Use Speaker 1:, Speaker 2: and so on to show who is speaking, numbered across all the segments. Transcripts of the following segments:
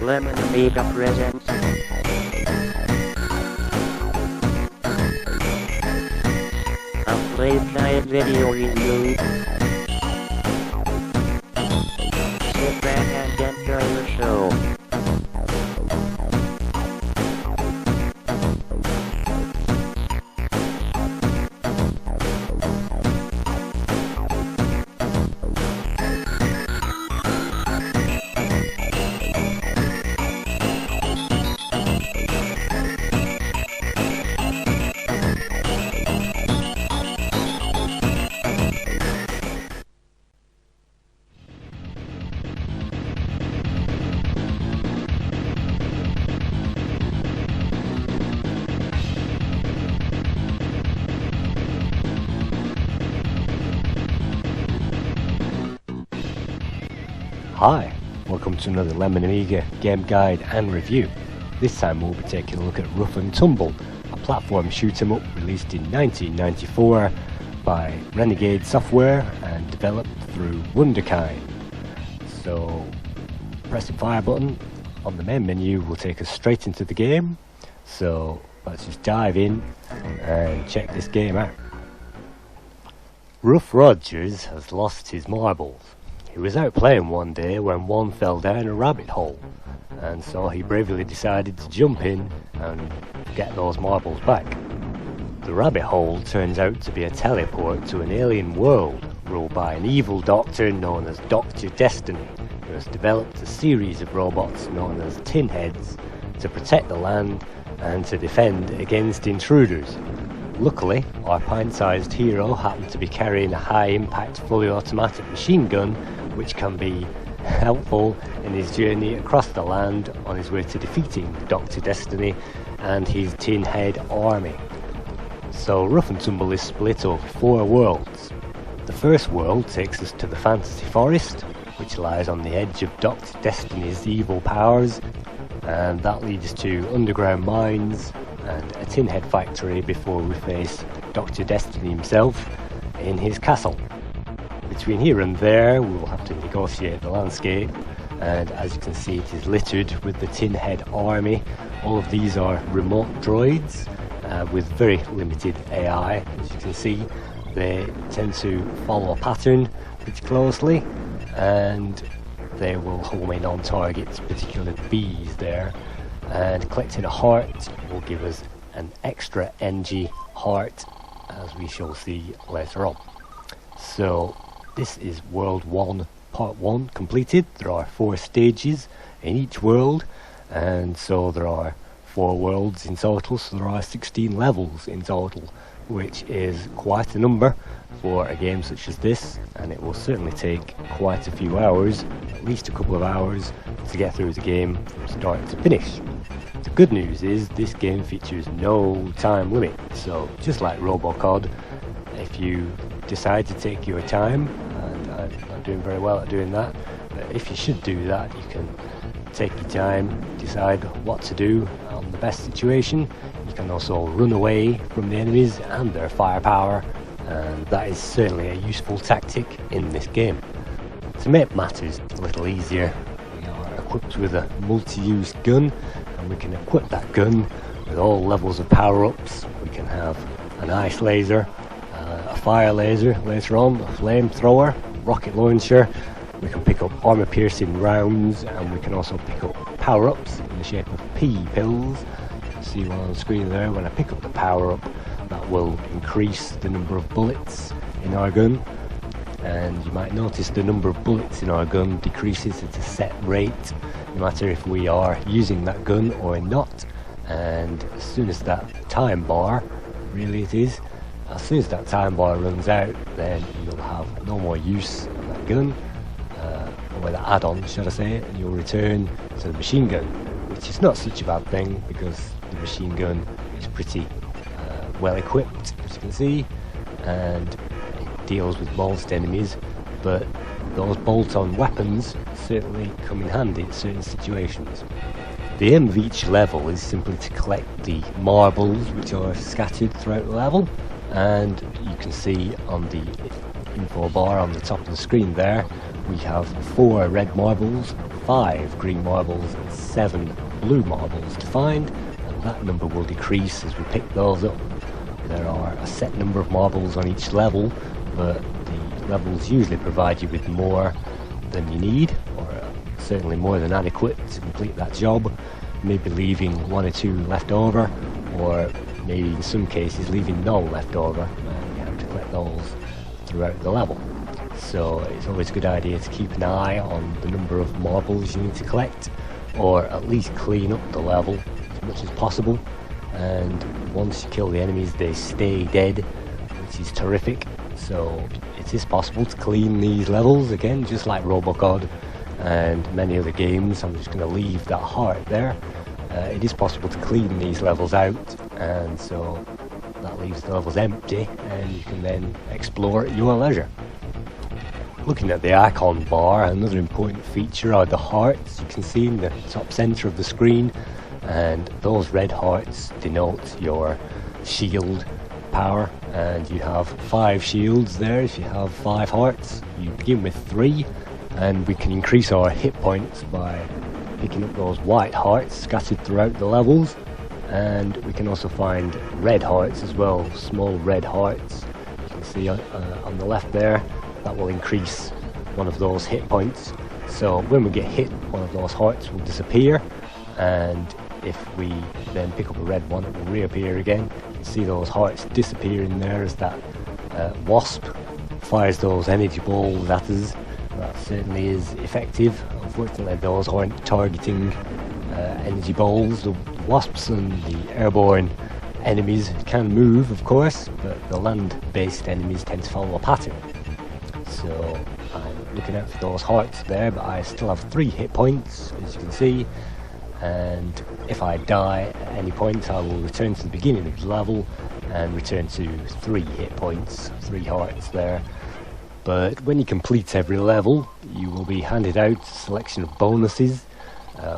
Speaker 1: Lemon Amiga presents a playtime video review. Sit back and enjoy the show.
Speaker 2: Hi, welcome to another Lemon Amiga game guide and review. This time we'll be taking a look at Ruff N Tumble, a platform shoot 'em up released in 1994 by Renegade Software and developed through Wonderkind. So, press the fire button on the main menu will take us straight into the game. So, let's just dive in and check this game out. Ruff Rogers has lost his marbles. He was out playing one day when one fell down a rabbit hole, and so he bravely decided to jump in and get those marbles back. The rabbit hole turns out to be a teleport to an alien world ruled by an evil doctor known as Dr. Destiny, who has developed a series of robots known as tin heads to protect the land and to defend against intruders. Luckily, our pint-sized hero happened to be carrying a high-impact fully automatic machine gun, which can be helpful in his journey across the land on his way to defeating Dr. Destiny and his tin head army. So Ruff N Tumble is split over 4 worlds. The first world takes us to the fantasy forest, which lies on the edge of Dr. Destiny's evil powers, and that leads to underground mines and a tin head factory before we face Dr. Destiny himself in his castle. Between here and there we will have to negotiate the landscape, and as you can see it is littered with the tin head army. All of these are remote droids with very limited AI. As you can see, they tend to follow a pattern pretty closely, and they will home in on targets, particularly bees there, and collecting a heart will give us an extra NG heart, as we shall see later on. So this is World 1, Part 1 completed. There are 4 stages in each world, and so there are 4 worlds in total, so there are 16 levels in total, which is quite a number for a game such as this, and it will certainly take quite a few hours, at least a couple of hours, to get through the game from start to finish. The good news is this game features no time limit, so just like RoboCod, if you decide to take your time, and I'm not doing very well at doing that, but if you should do that, you can take your time, decide what to do on the best situation. You can also run away from the enemies and their firepower, and that is certainly a useful tactic in this game. To make matters a little easier, we are equipped with a multi-use gun, and we can equip that gun with all levels of power-ups. We can have an ice laser, a fire laser later on, a flamethrower, rocket launcher. We can pick up armor-piercing rounds, and we can also pick up power-ups in the shape of P-pills. You can see one on the screen there. When I pick up the power-up, that will increase the number of bullets in our gun, and you might notice the number of bullets in our gun decreases at a set rate, no matter if we are using that gun or not. And as soon as that time bar, really it is, as soon as that time bar runs out, then you'll have no more use of that gun, or the add-on should I say, and you'll return to the machine gun, which is not such a bad thing because the machine gun is pretty well equipped, as you can see, and it deals with most enemies, but those bolt-on weapons certainly come in handy in certain situations. The aim of each level is simply to collect the marbles which are scattered throughout the level, and you can see on the info bar on the top of the screen there we have 4 red marbles, 5 green marbles, and 7 blue marbles to find, and that number will decrease as we pick those up. There are a set number of marbles on each level, but the levels usually provide you with more than you need, or certainly more than adequate to complete that job, maybe leaving 1 or 2 left over, or maybe in some cases leaving none left over, and you have to collect those throughout the level. So it's always a good idea to keep an eye on the number of marbles you need to collect, or at least clean up the level as much as possible. And once you kill the enemies, they stay dead, which is terrific. So it is possible to clean these levels again, just like RoboCod and many other games. I'm just going to leave that heart there. It is possible to clean these levels out, and so that leaves the levels empty, and you can then explore at your leisure. Looking at the icon bar, another important feature are the hearts you can see in the top centre of the screen, and those red hearts denote your shield power, and you have 5 shields there if you have 5 hearts. You begin with 3, and we can increase our hit points by picking up those white hearts scattered throughout the levels, and we can also find red hearts as well, small red hearts. You can see on the left there, that will increase one of those hit points. So when we get hit, one of those hearts will disappear, and if we then pick up a red one, it will reappear again. You can see those hearts disappearing there as that wasp fires those energy balls at us. That certainly is effective. Unfortunately, those aren't targeting energy balls. The wasps and the airborne enemies can move, of course, but the land-based enemies tend to follow a pattern. So I'm looking out for those hearts there, but I still have 3 hit points, as you can see, and if I die at any point, I will return to the beginning of the level and return to 3 hit points, 3 hearts there. But when you complete every level, you will be handed out a selection of bonuses,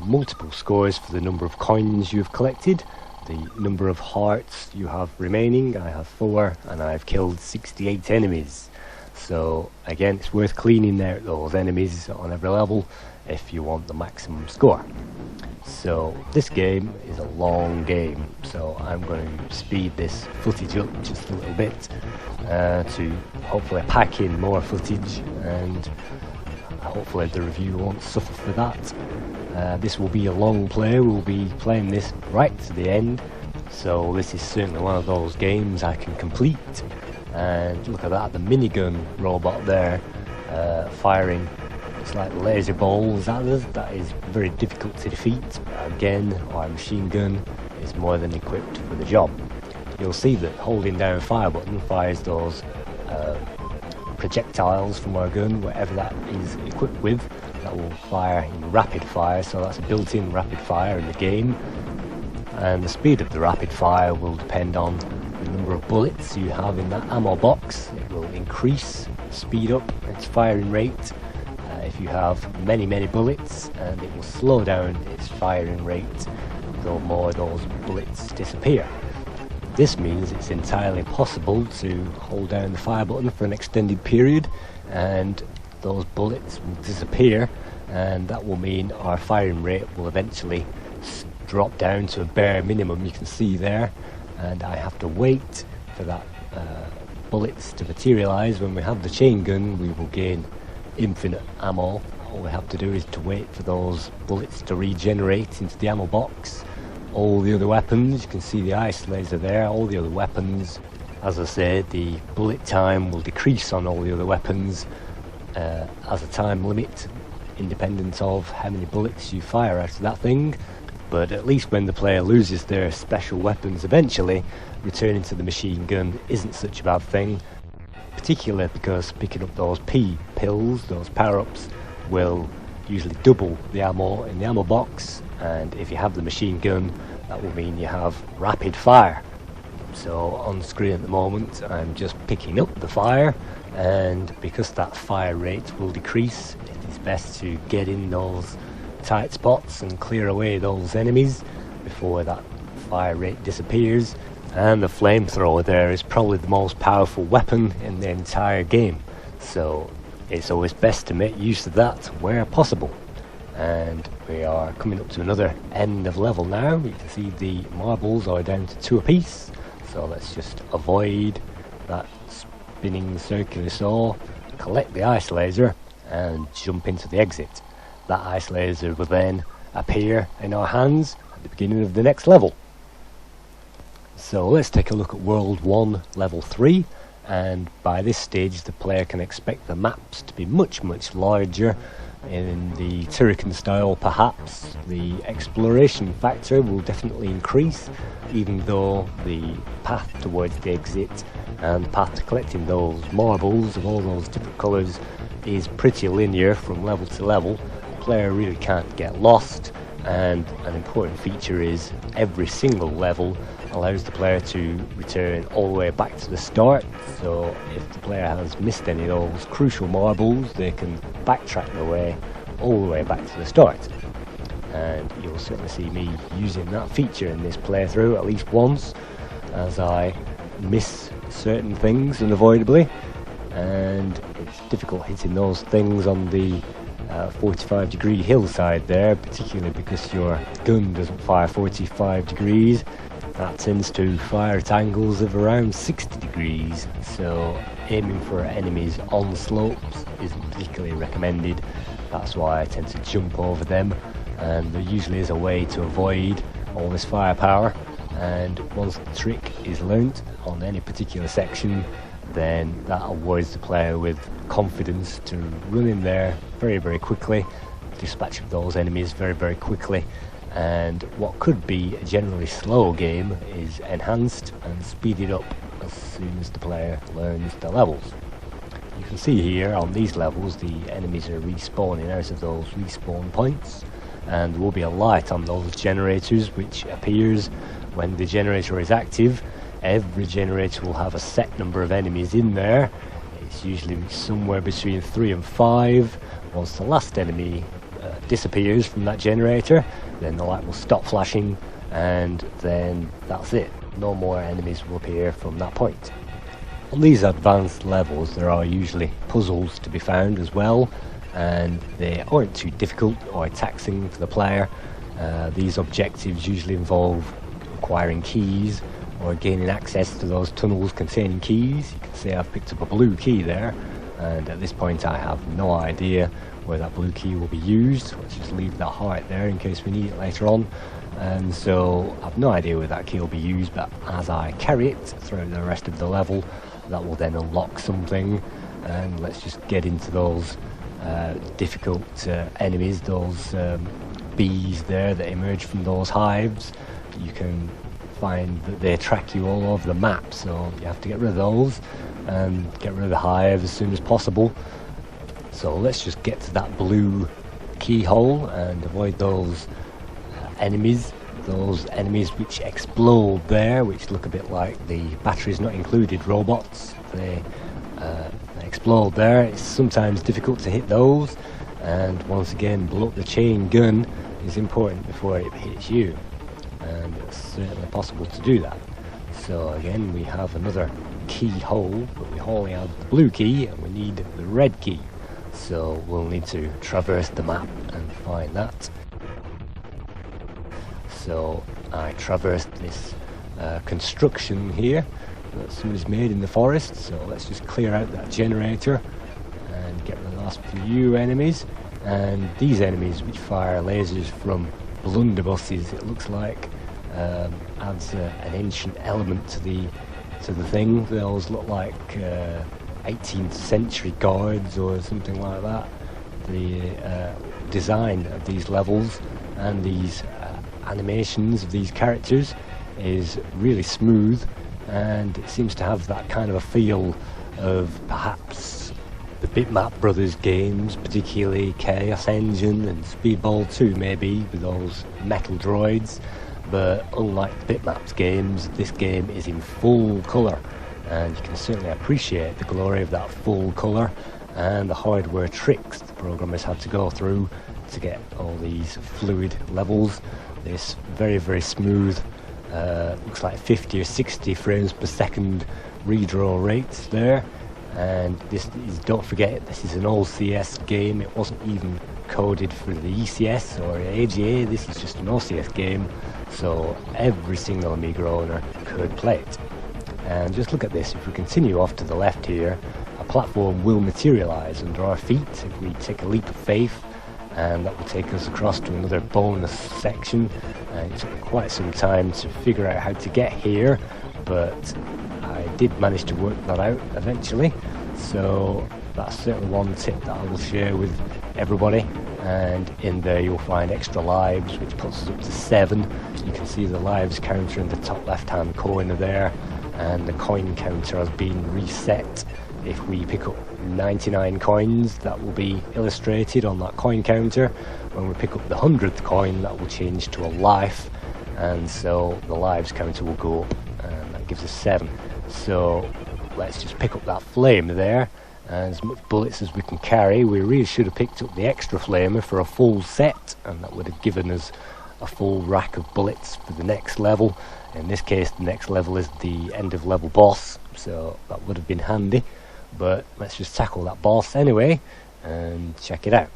Speaker 2: multiple scores for the number of coins you have collected, the number of hearts you have remaining. I have 4, and I've killed 68 enemies. So again, it's worth cleaning out those enemies on every level if you want the maximum score. So this game is a long game, so I'm going to speed this footage up just a little bit to hopefully pack in more footage, and hopefully the review won't suffer for that. This will be a long play. We'll be playing this right to the end, so this is certainly one of those games I can complete. And look at that, the minigun robot there, firing it's like laser balls at us. That is very difficult to defeat. Again, our machine gun is more than equipped for the job. You'll see that holding down fire button fires those projectiles from our gun, whatever that is equipped with. That will fire in rapid fire, so that's a built-in rapid fire in the game. And the speed of the rapid fire will depend on the number of bullets you have in that ammo box. It will increase, speed up its firing rate if you have many bullets, and it will slow down its firing rate the more those bullets disappear. This means it's entirely possible to hold down the fire button for an extended period and those bullets will disappear, and that will mean our firing rate will eventually drop down to a bare minimum you can see there, and I have to wait for that bullets to materialise. When we have the chain gun, we will gain infinite ammo. All we have to do is to wait for those bullets to regenerate into the ammo box. All the other weapons, you can see the ice laser there, all the other weapons, as I said, the bullet time will decrease on all the other weapons as a time limit, independent of how many bullets you fire out of that thing. But at least when the player loses their special weapons eventually, returning to the machine gun isn't such a bad thing, particularly because picking up those P pills, those power-ups, will usually double the ammo in the ammo box, and if you have the machine gun, that will mean you have rapid fire. So on screen at the moment I'm just picking up the fire, and because that fire rate will decrease, it is best to get in those tight spots and clear away those enemies before that fire rate disappears. And the flamethrower there is probably the most powerful weapon in the entire game, so it's always best to make use of that where possible. And we are coming up to another end of level now. You can see the marbles are down to 2 apiece, so let's just avoid that spinning circular saw, collect the ice laser and jump into the exit. That ice laser will then appear in our hands at the beginning of the next level. So let's take a look at World 1 Level 3, and by this stage the player can expect the maps to be much larger. In the Turrican style perhaps, the exploration factor will definitely increase, even though the path towards the exit and the path to collecting those marbles of all those different colours is pretty linear from level to level. The player really can't get lost, and an important feature is every single level allows the player to return all the way back to the start. So if the player has missed any of those crucial marbles, they can backtrack their way all the way back to the start. And you'll certainly see me using that feature in this playthrough at least once, as I miss certain things unavoidably, and it's difficult hitting those things on the 45-degree hillside there, particularly because your gun doesn't fire 45 degrees. That tends to fire at angles of around 60 degrees, so aiming for enemies on slopes isn't particularly recommended. That's why I tend to jump over them, and there usually is a way to avoid all this firepower. And once the trick is learnt on any particular section, then that awards the player with confidence to run in there very quickly, dispatch those enemies very quickly, and what could be a generally slow game is enhanced and speeded up as soon as the player learns the levels. You can see here on these levels the enemies are respawning out of those respawn points, and there will be a light on those generators which appears when the generator is active. Every generator will have a set number of enemies in there. It's usually somewhere between 3 and 5. Once the last enemy disappears from that generator, then the light will stop flashing, and then that's it. No more enemies will appear from that point. On these advanced levels there are usually puzzles to be found as well, and they aren't too difficult or taxing for the player. These objectives usually involve acquiring keys or gaining access to those tunnels containing keys. You can see I've picked up a blue key there, and at this point I have no idea where that blue key will be used. Let's just leave that heart there in case we need it later on. And so I've no idea where that key will be used, but as I carry it through the rest of the level, that will then unlock something. And let's just get into those difficult enemies, those bees there that emerge from those hives. You can find that they track you all over the map, so you have to get rid of those and get rid of the hive as soon as possible. So let's just get to that blue keyhole and avoid those enemies which explode there, which look a bit like the batteries not included robots. They explode there. It's sometimes difficult to hit those, and once again blow up the chain gun is important before it hits you, and it's certainly possible to do that. So again we have another keyhole, but we only have the blue key and we need the red key, so we'll need to traverse the map and find that. So I traversed this construction here that somebody's made in the forest, so let's just clear out that generator and get rid of the last few enemies. And these enemies which fire lasers from blunderbusses, it looks like, adds an ancient element to the thing. They always look like 18th century guards or something like that. The design of these levels and these animations of these characters is really smooth, and it seems to have that kind of a feel of perhaps the Bitmap Brothers games, particularly Chaos Engine and Speedball 2 maybe, with those metal droids. But unlike the Bitmaps games, this game is in full colour, and you can certainly appreciate the glory of that full colour and the hardware tricks the programmers had to go through to get all these fluid levels. This very smooth, looks like 50 or 60 frames per second redraw rates there, And this is, don't forget, this is an old CS game. It wasn't even coded for the ECS or AGA. This is just an OCS game, so every single Amiga owner could play it. And just look at this. If we continue off to the left here, a platform will materialize under our feet if we take a leap of faith, and that will take us across to another bonus section. And it took quite some time to figure out how to get here, but I did manage to work that out eventually. So that's certainly one tip that I will share with everybody. And in there you'll find extra lives, which puts us up to 7. You can see the lives counter in the top left hand corner there, and the coin counter has been reset. If we pick up 99 coins, that will be illustrated on that coin counter. When we pick up the 100th coin, that will change to a life, and so the lives counter will go up, and that gives us 7. So let's just pick up that flame there, and as much bullets as we can carry. We really should have picked up the extra flamer for a full set, and that would have given us a full rack of bullets for the next level. In this case, the next level is the end of level boss, so that would have been handy. But let's just tackle that boss anyway and check it out.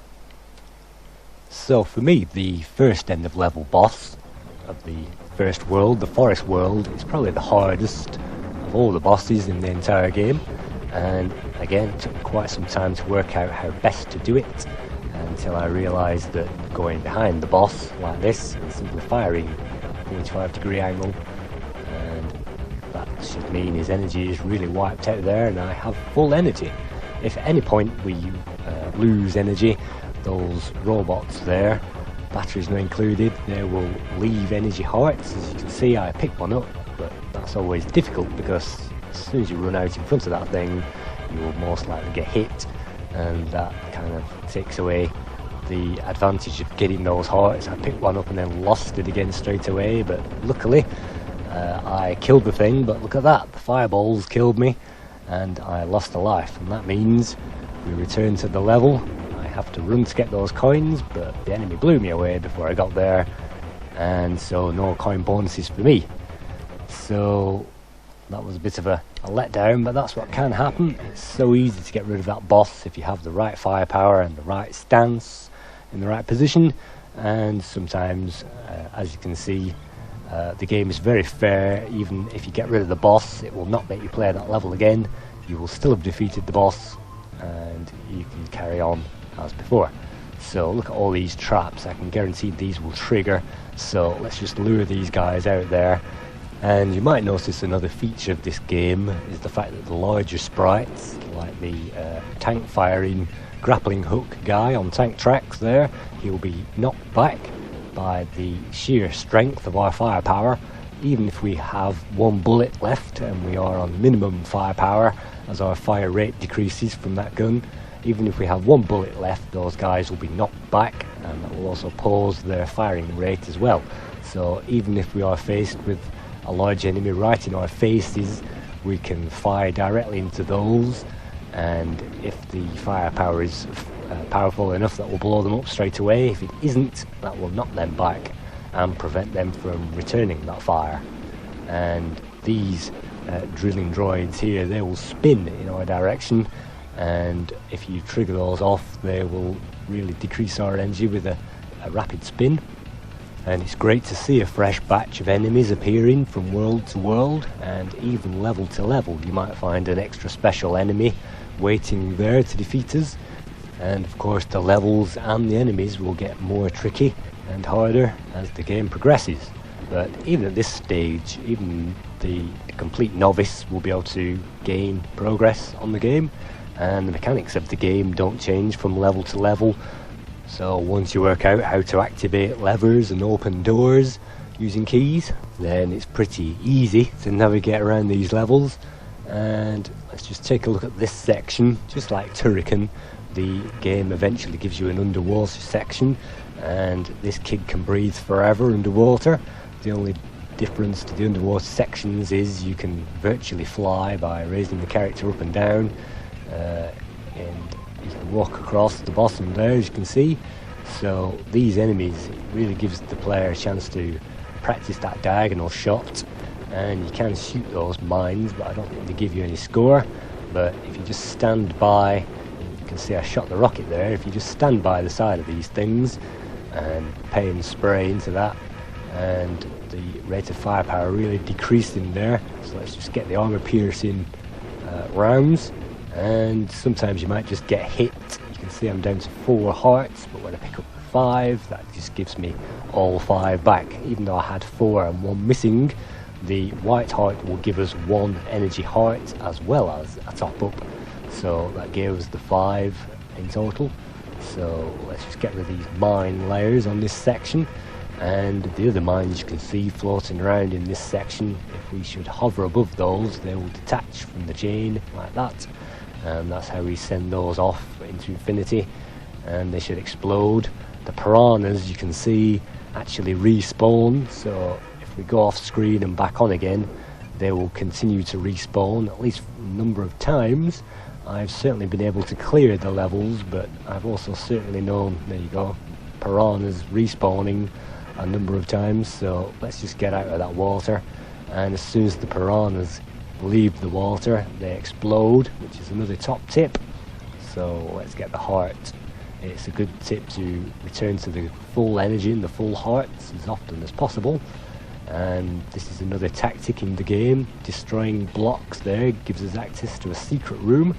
Speaker 2: So for me, the first end of level boss of the first world, the forest world, is probably the hardest of all the bosses in the entire game. And again, it took quite some time to work out how best to do it, until I realised that going behind the boss like this and simply firing at a 45-degree angle, and that should mean his energy is really wiped out there and I have full energy. If at any point we lose energy, those robots there, batteries not included, they will leave energy hearts. As you can see, I picked one up, but that's always difficult because as soon as you run out in front of that thing, you will most likely get hit, and that kind of takes away the advantage of getting those hearts. I picked one up and then lost it again straight away, but luckily I killed the thing. But look at that, the fireballs killed me and I lost a life, and that means we return to the level. I have to run to get those coins, but the enemy blew me away before I got there, and so no coin bonuses for me. So that was a bit of a letdown, but that's what can happen. It's so easy to get rid of that boss if you have the right firepower and the right stance in the right position. And sometimes, as you can see, the game is very fair. Even if you get rid of the boss, it will not make you play that level again. You will still have defeated the boss and you can carry on as before. So look at all these traps. I can guarantee these will trigger, so let's just lure these guys out there. And you might notice another feature of this game is the fact that the larger sprites, like the tank firing grappling hook guy on Tank Tracks there, he will be knocked back by the sheer strength of our firepower. Even if we have one bullet left and we are on minimum firepower, as our fire rate decreases from that gun, even if we have one bullet left, those guys will be knocked back, and that will also pause their firing rate as well. So even if we are faced with a large enemy right in our faces, we can fire directly into those, and if the firepower is powerful enough, that will blow them up straight away. If it isn't, that will knock them back and prevent them from returning that fire. And these drilling droids here, they will spin in our direction, and if you trigger those off, they will really decrease our energy with a rapid spin. And it's great to see a fresh batch of enemies appearing from world to world, and even level to level you might find an extra special enemy waiting there to defeat us. And of course the levels and the enemies will get more tricky and harder as the game progresses. But even at this stage, even the complete novice will be able to gain progress on the game, and the mechanics of the game don't change from level to level. So once you work out how to activate levers and open doors using keys, then it's pretty easy to navigate around these levels. And let's just take a look at this section. Just like Turrican, the game eventually gives you an underwater section, and this kid can breathe forever underwater. The only difference to the underwater sections is you can virtually fly by raising the character up and down, and you can walk across the bottom there, as you can see. So these enemies, it really gives the player a chance to practice that diagonal shot, and you can shoot those mines, but I don't think they give you any score. but if you just stand by, you can see I shot the rocket there, if you just stand by the side of these things and pay and spray into that, and the rate of firepower really decreasing there. So let's just get the armor piercing rounds, and sometimes you might just get hit. You can see I'm down to 4 hearts, but when I pick up 5, that just gives me all 5 back. Even though I had 4 and 1 missing, the white heart will give us 1 energy heart as well as a top up, so that gave us the 5 in total. So let's just get rid of these mine layers on this section, and the other mines you can see floating around in this section. If we should hover above those, they will detach from the chain like that, and that's how we send those off into infinity, and they should explode. The piranhas, you can see, actually respawn, so if we go off screen and back on again, they will continue to respawn at least a number of times. I've certainly been able to clear the levels, but I've also certainly known, there you go, piranhas respawning a number of times. So let's just get out of that water, and as soon as the piranhas leave the water, they explode, which is another top tip. So let's get the heart. It's a good tip to return to the full energy and the full hearts as often as possible, and this is another tactic in the game. Destroying blocks there gives us access to a secret room,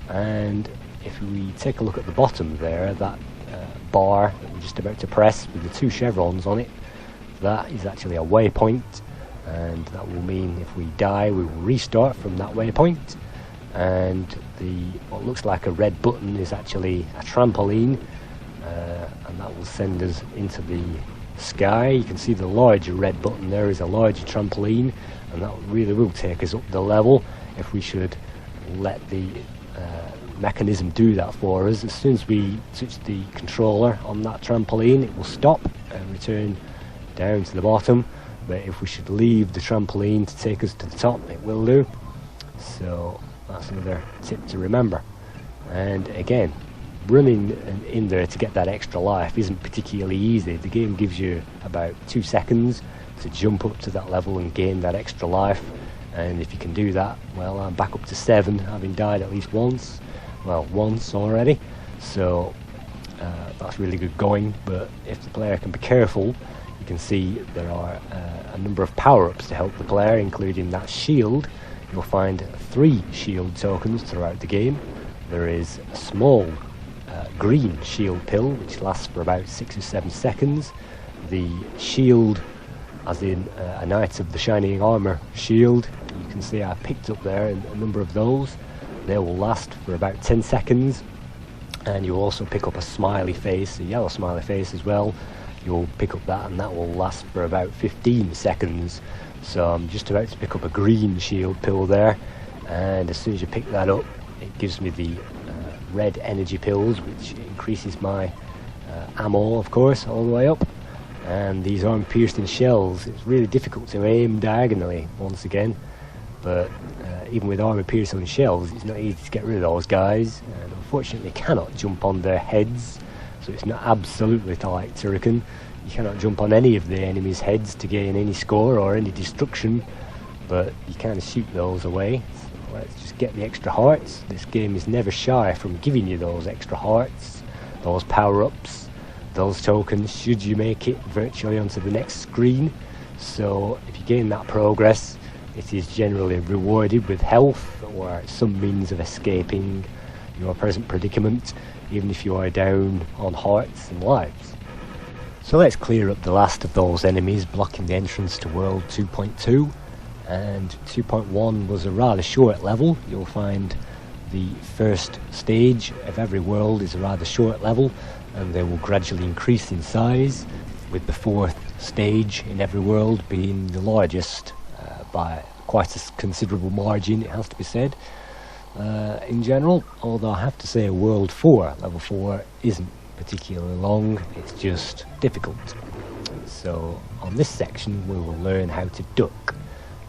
Speaker 2: and if we take a look at the bottom there, that bar that we're just about to press with the 2 chevrons on it, that is actually a waypoint, and that will mean if we die we will restart from that waypoint. And what looks like a red button is actually a trampoline, and that will send us into the sky. You can see the larger red button there is a larger trampoline, and that really will take us up the level if we should let the mechanism do that for us. As soon as we touch the controller on that trampoline, it will stop and return down to the bottom, but if we should leave the trampoline to take us to the top, it will do. So that's another tip to remember. And again, running in there to get that extra life isn't particularly easy. The game gives you about 2 seconds to jump up to that level and gain that extra life, and if you can do that, well, I'm back up to 7, having died at least once. Well, once already, so that's really good going. But if the player can be careful, you can see there are a number of power-ups to help the player, including that shield. You'll find 3 shield tokens throughout the game. There is a small green shield pill which lasts for about 6 or 7 seconds. The shield, as in a Knight of the Shining Armour shield, you can see I picked up there a number of those. They will last for about 10 seconds, and you'll also pick up a smiley face, a yellow smiley face as well. You'll pick up that, and that will last for about 15 seconds. So I'm just about to pick up a green shield pill there, and as soon as you pick that up, it gives me the red energy pills, which increases my ammo, of course, all the way up. And these arm piercing shells, it's really difficult to aim diagonally once again, but even with armor piercing shells, it's not easy to get rid of those guys, and unfortunately cannot jump on their heads, so it's not absolutely like Turrican. You cannot jump on any of the enemy's heads to gain any score or any destruction, but you can shoot those away. So let's just get the extra hearts. This game is never shy from giving you those extra hearts, those power-ups, those tokens, should you make it virtually onto the next screen. So if you gain that progress, it is generally rewarded with health or some means of escaping your present predicament, even if you are down on hearts and lives. So let's clear up the last of those enemies blocking the entrance to World 2.2. And 2.1 was a rather short level. You'll find the first stage of every world is a rather short level, and they will gradually increase in size, with the 4th stage in every world being the largest by quite a considerable margin, it has to be said, in general. Although I have to say World 4, level 4, isn't particularly long, it's just difficult. So on this section we will learn how to duck,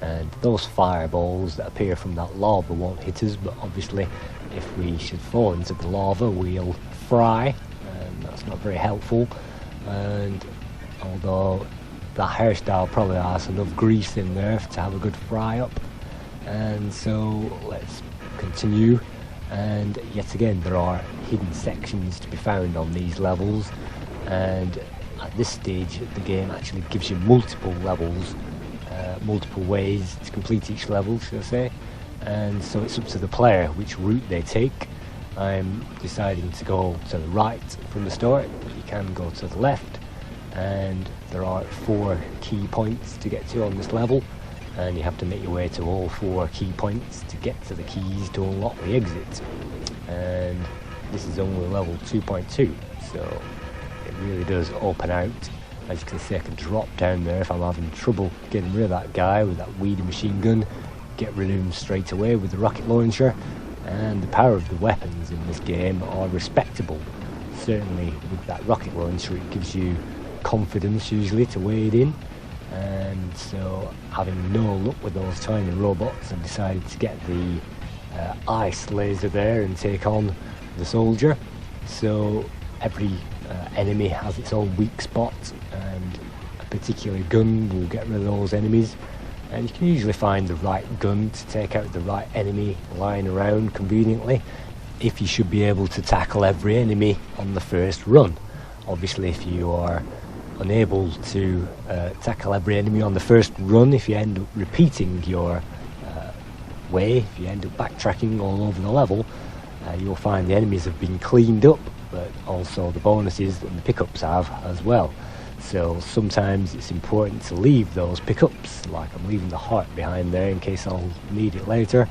Speaker 2: and those fireballs that appear from that lava won't hit us, but obviously if we should fall into the lava we'll fry, and that's not very helpful. And although that hairstyle probably has enough grease in there to have a good fry up, and so let's continue, and yet again there are hidden sections to be found on these levels, and at this stage the game actually gives you multiple levels, multiple ways to complete each level, should I say, and so it's up to the player which route they take. I'm deciding to go to the right from the start, but you can go to the left, and there are 4 key points to get to on this level, and you have to make your way to all 4 key points to get to the keys to unlock the exit. And this is only level 2.2, so it really does open out. As you can see, I can drop down there if I'm having trouble getting rid of that guy with that weedy machine gun, get rid of him straight away with the rocket launcher. And the power of the weapons in this game are respectable. Certainly with that rocket launcher it gives you confidence usually to wade in, and so having no luck with those tiny robots, I've decided to get the ice laser there and take on the soldier. So every enemy has its own weak spot, and a particular gun will get rid of those enemies, and you can usually find the right gun to take out the right enemy lying around conveniently, if you should be able to tackle every enemy on the first run. Obviously if you are unable to tackle every enemy on the first run, if you end up repeating your way, if you end up backtracking all over the level, you'll find the enemies have been cleaned up, but also the bonuses and the pickups have as well. So sometimes it's important to leave those pickups, like I'm leaving the heart behind there in case I'll need it later.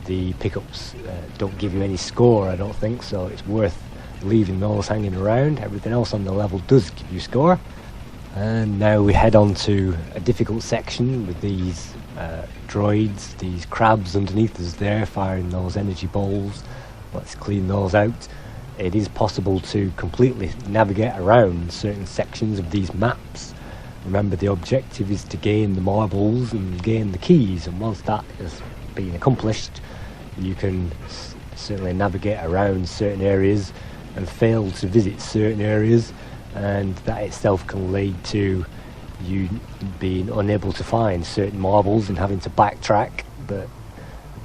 Speaker 2: The pickups don't give you any score, I don't think, so it's worth leaving those hanging around. Everything else on the level does give you score. And now we head on to a difficult section with these droids, these crabs underneath us there, firing those energy balls. Let's clean those out. It is possible to completely navigate around certain sections of these maps. Remember, the objective is to gain the marbles and gain the keys, and once that has been accomplished, you can certainly navigate around certain areas and fail to visit certain areas, and that itself can lead to you being unable to find certain marbles and having to backtrack. But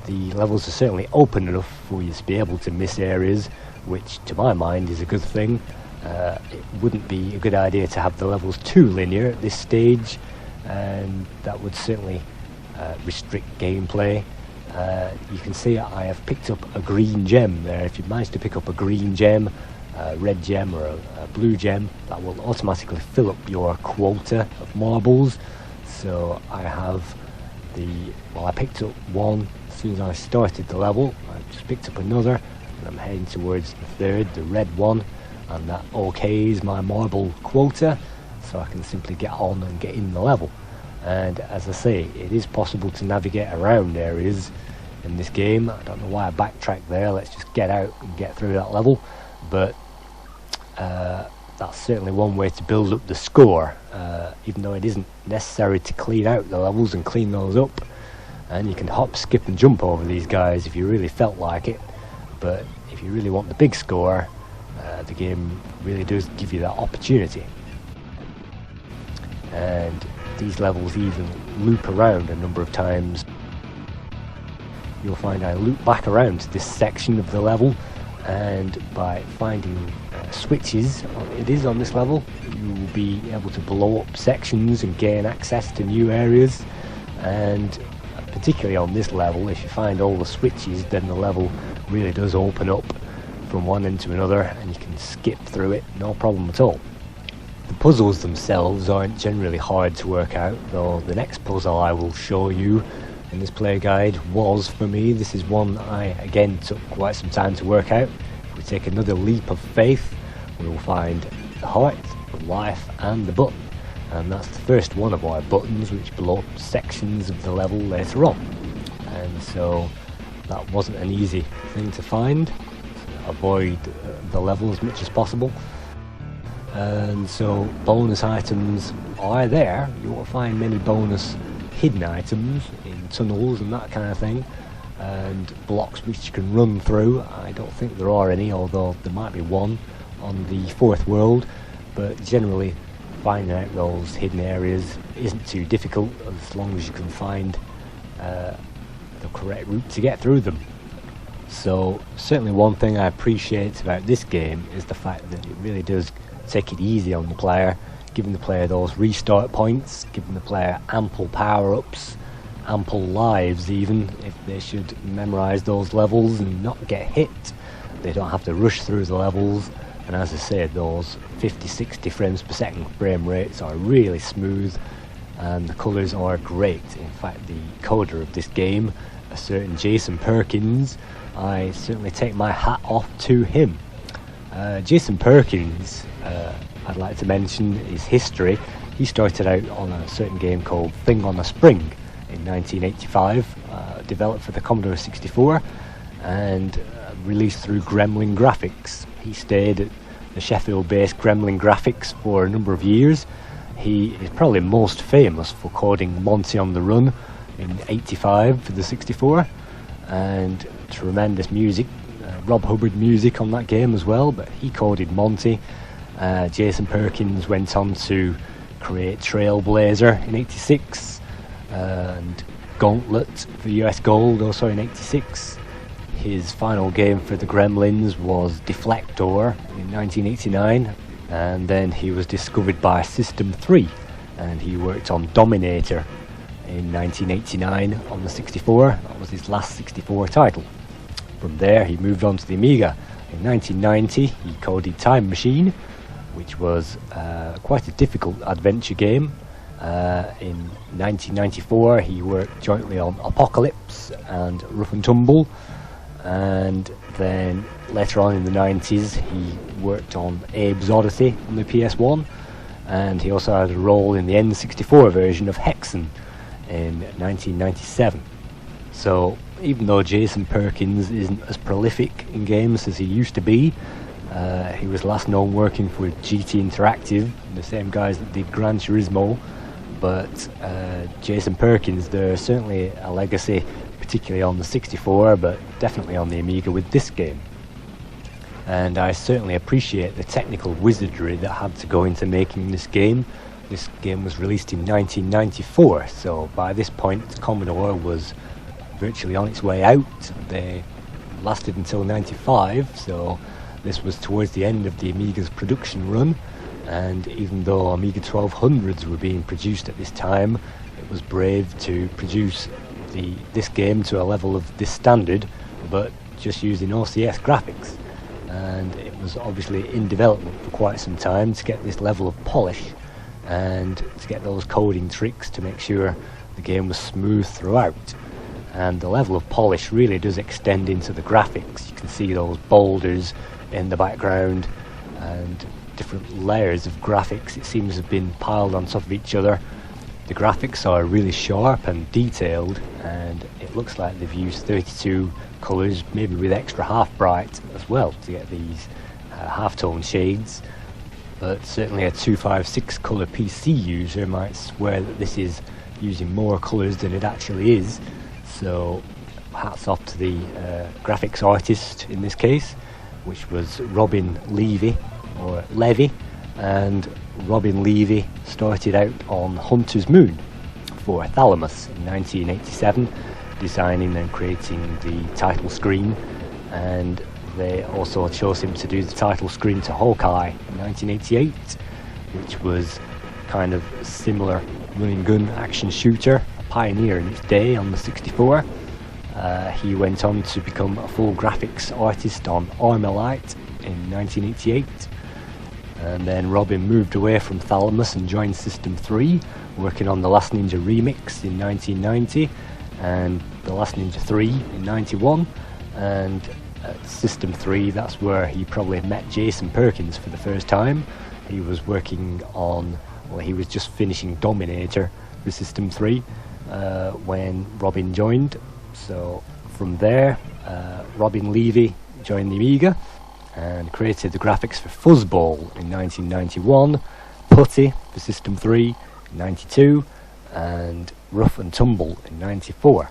Speaker 2: the levels are certainly open enough for you to be able to miss areas, which to my mind is a good thing. It wouldn't be a good idea to have the levels too linear at this stage, and that would certainly restrict gameplay. You can see I have picked up a green gem there. If you manage to pick up a green gem, a red gem or a blue gem, that will automatically fill up your quota of marbles. So I have I picked up one as soon as I started the level. I just picked up another, and I'm heading towards the third, the red one, and that okays my marble quota, so I can simply get on and get in the level. And as I say, it is possible to navigate around areas in this game. I don't know why I backtracked there. Let's just get out and get through that level. But that's certainly one way to build up the score, even though it isn't necessary to clean out the levels and clean those up. And you can hop, skip and jump over these guys if you really felt like it. But if you really want the big score, the game really does give you that opportunity. And these levels even loop around a number of times. You'll find I loop back around to this section of the level, and by finding switches it is on this level, you will be able to blow up sections and gain access to new areas. And particularly on this level, if you find all the switches, then the level really does open up from one end to another, and you can skip through it no problem at all. The puzzles themselves aren't generally hard to work out, though the next puzzle I will show you in this player guide was, for me, this is one I again took quite some time to work out. If we take another leap of faith, we will find the heart, the life and the button, and that's the first one of our buttons, which blow up sections of the level later on. And so that wasn't an easy thing to find. Avoid the level as much as possible. And so bonus items are there. You won't find many bonus hidden items in tunnels and that kind of thing, and blocks which you can run through. I don't think there are any, although there might be one on the fourth world, but generally finding out those hidden areas isn't too difficult as long as you can find the correct route to get through them. So certainly one thing I appreciate about this game is the fact that it really does take it easy on the player, giving the player those restart points, giving the player ample power-ups, ample lives even, if they should memorise those levels and not get hit. They don't have to rush through the levels, and as I said, those 50-60 frames per second frame rates are really smooth, and the colours are great. In fact, the coder of this game, a certain Jason Perkins, I certainly take my hat off to him. Jason Perkins, I'd like to mention his history. He started out on a certain game called Thing on a Spring in 1985, developed for the Commodore 64 and released through Gremlin Graphics. He stayed at the Sheffield-based Gremlin Graphics for a number of years. He is probably most famous for coding Monty on the Run in 85 for the 64, and tremendous music, Rob Hubbard music on that game as well, but he coded Monty. Jason Perkins went on to create Trailblazer in 86 and Gauntlet for US Gold also in 86. His final game for the Gremlins was Deflector in 1989, and then he was discovered by System 3 and he worked on Dominator in 1989 on the 64. That was his last 64 title. From there he moved on to the Amiga. In 1990 he coded Time Machine, which was quite a difficult adventure game. In 1994 he worked jointly on Apocalypse and Ruff N Tumble, and then later on in the 90s he worked on Abe's Odyssey on the PS1, and he also had a role in the N64 version of Hexen in 1997. So even though Jason Perkins isn't as prolific in games as he used to be, he was last known working for GT Interactive, the same guys that did Gran Turismo, but Jason Perkins, there's certainly a legacy, particularly on the 64, but definitely on the Amiga with this game. And I certainly appreciate the technical wizardry that had to go into making this game. This game was released in 1994, so by this point Commodore was virtually on its way out. They lasted until 95, so this was towards the end of the Amiga's production run, and even though Amiga 1200s were being produced at this time, it was brave to produce this game to a level of this standard, but just using OCS graphics. And it was obviously in development for quite some time to get this level of polish and to get those coding tricks to make sure the game was smooth throughout. And the level of polish really does extend into the graphics. You can see those boulders in the background and different layers of graphics, it seems, have been piled on top of each other. The graphics are really sharp and detailed, and it looks like they've used 32 colours, maybe with extra half bright as well, to get these half-tone shades. But certainly a 256 colour PC user might swear that this is using more colours than it actually is. So hats off to the graphics artist in this case, which was Robin Levy, or Levy, and Robin Levy started out on Hunter's Moon for Thalamus in 1987, designing and creating the title screen, and they also chose him to do the title screen to Hawkeye in 1988, which was kind of similar run and gun action shooter, a pioneer in its day on the 64. He went on to become a full graphics artist on Armalite in 1988. And then Robin moved away from Thalamus and joined System 3, working on The Last Ninja Remix in 1990 and The Last Ninja 3 in 91. And at System 3, that's where he probably met Jason Perkins for the first time. He was working on, well, he was just finishing Dominator for System 3 when Robin joined. So from there, Robin Levy joined the Amiga and created the graphics for Fuzzball in 1991, Putty for System 3 in 92, and Ruff N Tumble in 94.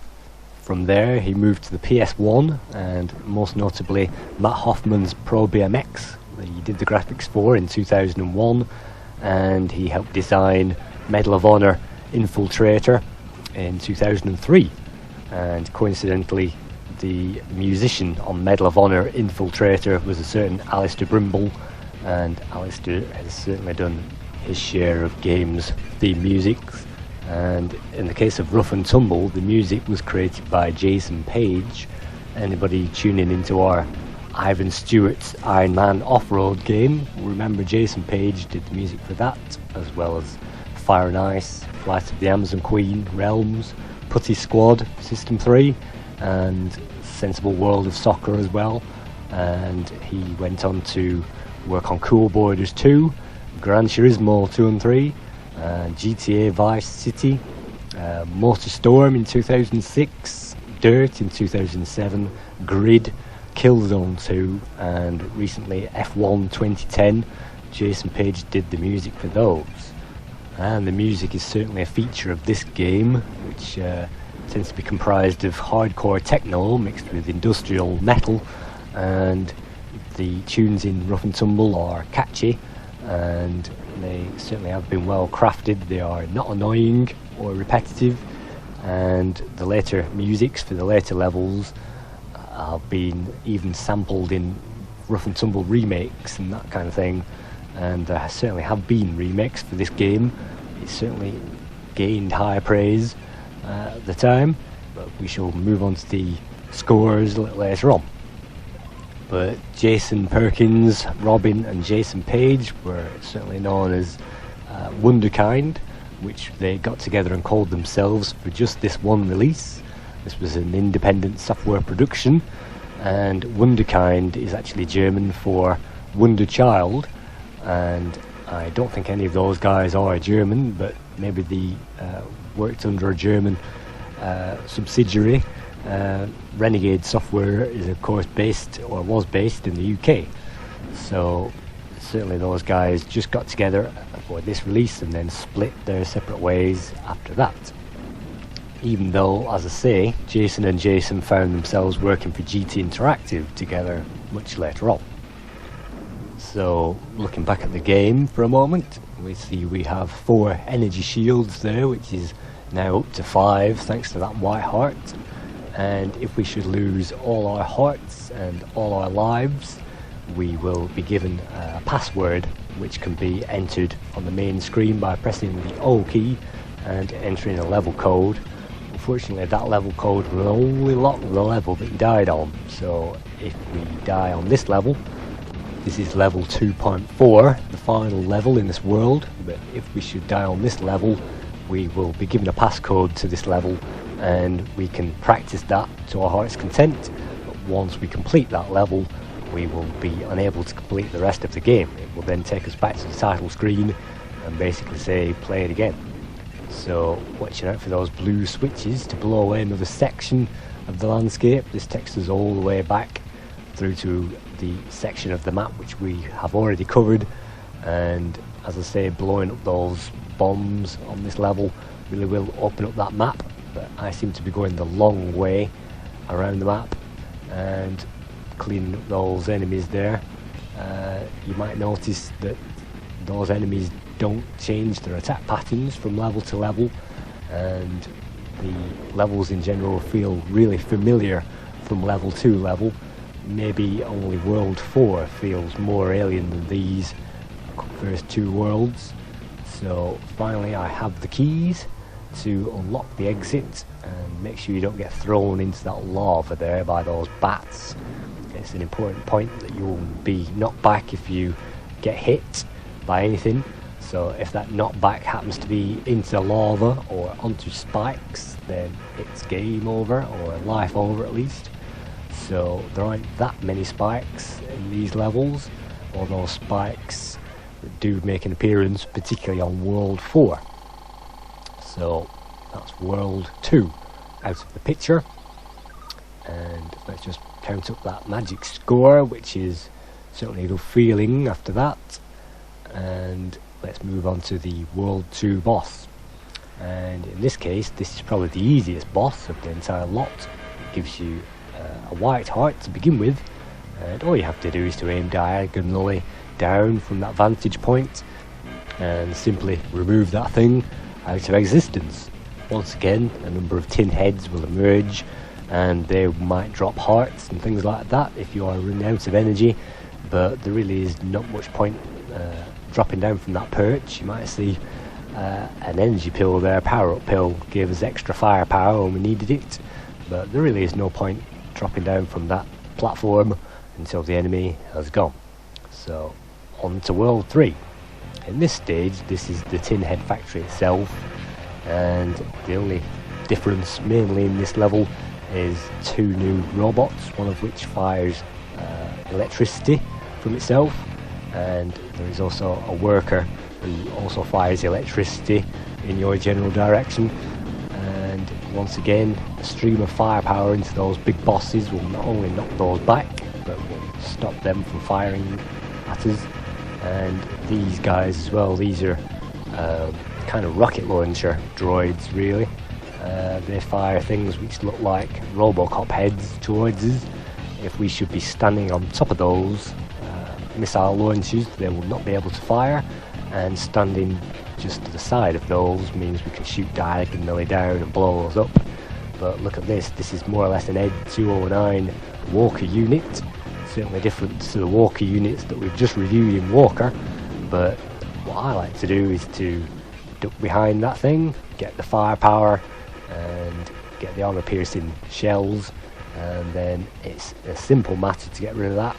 Speaker 2: From there he moved to the PS1, and most notably Matt Hoffman's Pro BMX that he did the graphics for in 2001, and he helped design Medal of Honor Infiltrator in 2003. And coincidentally, the musician on Medal of Honor Infiltrator was a certain Alistair Brimble, and Alistair has certainly done his share of games theme music. And in the case of Ruff N Tumble, the music was created by Jason Page. Anybody tuning into our Ivan Stewart's Iron Man off-road game, remember Jason Page did the music for that, as well as Fire and Ice, Flight of the Amazon Queen, Realms, Putty Squad, System 3, and Sensible World of Soccer as well. And he went on to work on Cool Borders 2, Gran Turismo 2 and 3, GTA Vice City, Motorstorm in 2006, Dirt in 2007, Grid, Killzone 2, and recently F1 2010. Jason Page did the music for those. And the music is certainly a feature of this game, which tends to be comprised of hardcore techno mixed with industrial metal, and the tunes in Ruff N Tumble are catchy, and they certainly have been well crafted. They are not annoying or repetitive, and the later musics for the later levels have been even sampled in Ruff N Tumble remakes and that kind of thing, and there certainly have been remakes for this game. It certainly gained high praise at the time, but we shall move on to the scores a little later on. But Jason Perkins, Robin and Jason Page were certainly known as Wunderkind, which they got together and called themselves for just this one release. This was an independent software production, and Wunderkind is actually German for Wonder Child, and I don't think any of those guys are German, but maybe they worked under a German subsidiary. Renegade Software is of course based, or was based, in the UK, so certainly those guys just got together for this release and then split their separate ways after that. Even though, as I say, Jason and Jason found themselves working for GT Interactive together much later on. So, looking back at the game for a moment, we see we have 4 energy shields there, which is now up to 5 thanks to that white heart. And if we should lose all our hearts and all our lives, we will be given a password which can be entered on the main screen by pressing the O key and entering a level code. Unfortunately, that level code will only lock the level that you died on, so if we die on this level, this is level 2.4, the final level in this world, but if we should die on this level, we will be given a passcode to this level, and we can practice that to our heart's content. But once we complete that level, we will be unable to complete the rest of the game. It will then take us back to the title screen and basically say play it again. So watching out for those blue switches to blow away another section of the landscape. This takes us all the way back through to the section of the map which we have already covered, and as I say, blowing up those bombs on this level really will open up that map, but I seem to be going the long way around the map and cleaning up those enemies there. You might notice that those enemies don't change their attack patterns from level to level, and the levels in general feel really familiar from level to level. Maybe only World 4 feels more alien than these first 2 worlds. So finally I have the keys to unlock the exit, and make sure you don't get thrown into that lava there by those bats. It's an important point that you'll be knocked back if you get hit by anything. So if that knockback happens to be into lava or onto spikes, then it's game over, or life over at least. So there aren't that many spikes in these levels, although spikes do make an appearance, particularly on World 4. So that's World 2 out of the picture, and let's just count up that magic score, which is certainly a good feeling after that, and let's move on to the World 2 boss. And in this case, this is probably the easiest boss of the entire lot. It gives you a white heart to begin with, and all you have to do is to aim diagonally down from that vantage point and simply remove that thing out of existence. Once again, a number of tin heads will emerge and they might drop hearts and things like that if you are running out of energy, but there really is not much point dropping down from that perch. You might see an energy pill there, power-up pill, gave us extra firepower when we needed it, but there really is no point dropping down from that platform until the enemy has gone. So on to World 3. In this stage, this is the Tin Head factory itself, and the only difference mainly in this level is 2 new robots, one of which fires electricity from itself, and there is also a worker who also fires electricity in your general direction. And once again, a stream of firepower into those big bosses will not only knock those back, but will stop them from firing at us. And these guys as well, these are kind of rocket launcher droids really. They fire things which look like Robocop heads towards us. If we should be standing on top of those missile launchers, they will not be able to fire, and standing just to the side of those means we can shoot diagonally down and blow us up. But look at this, this is more or less an Ed 209 Walker unit, certainly different to the Walker units that we've just reviewed in Walker, but what I like to do is to duck behind that thing, get the firepower and get the armor piercing shells, and then it's a simple matter to get rid of that,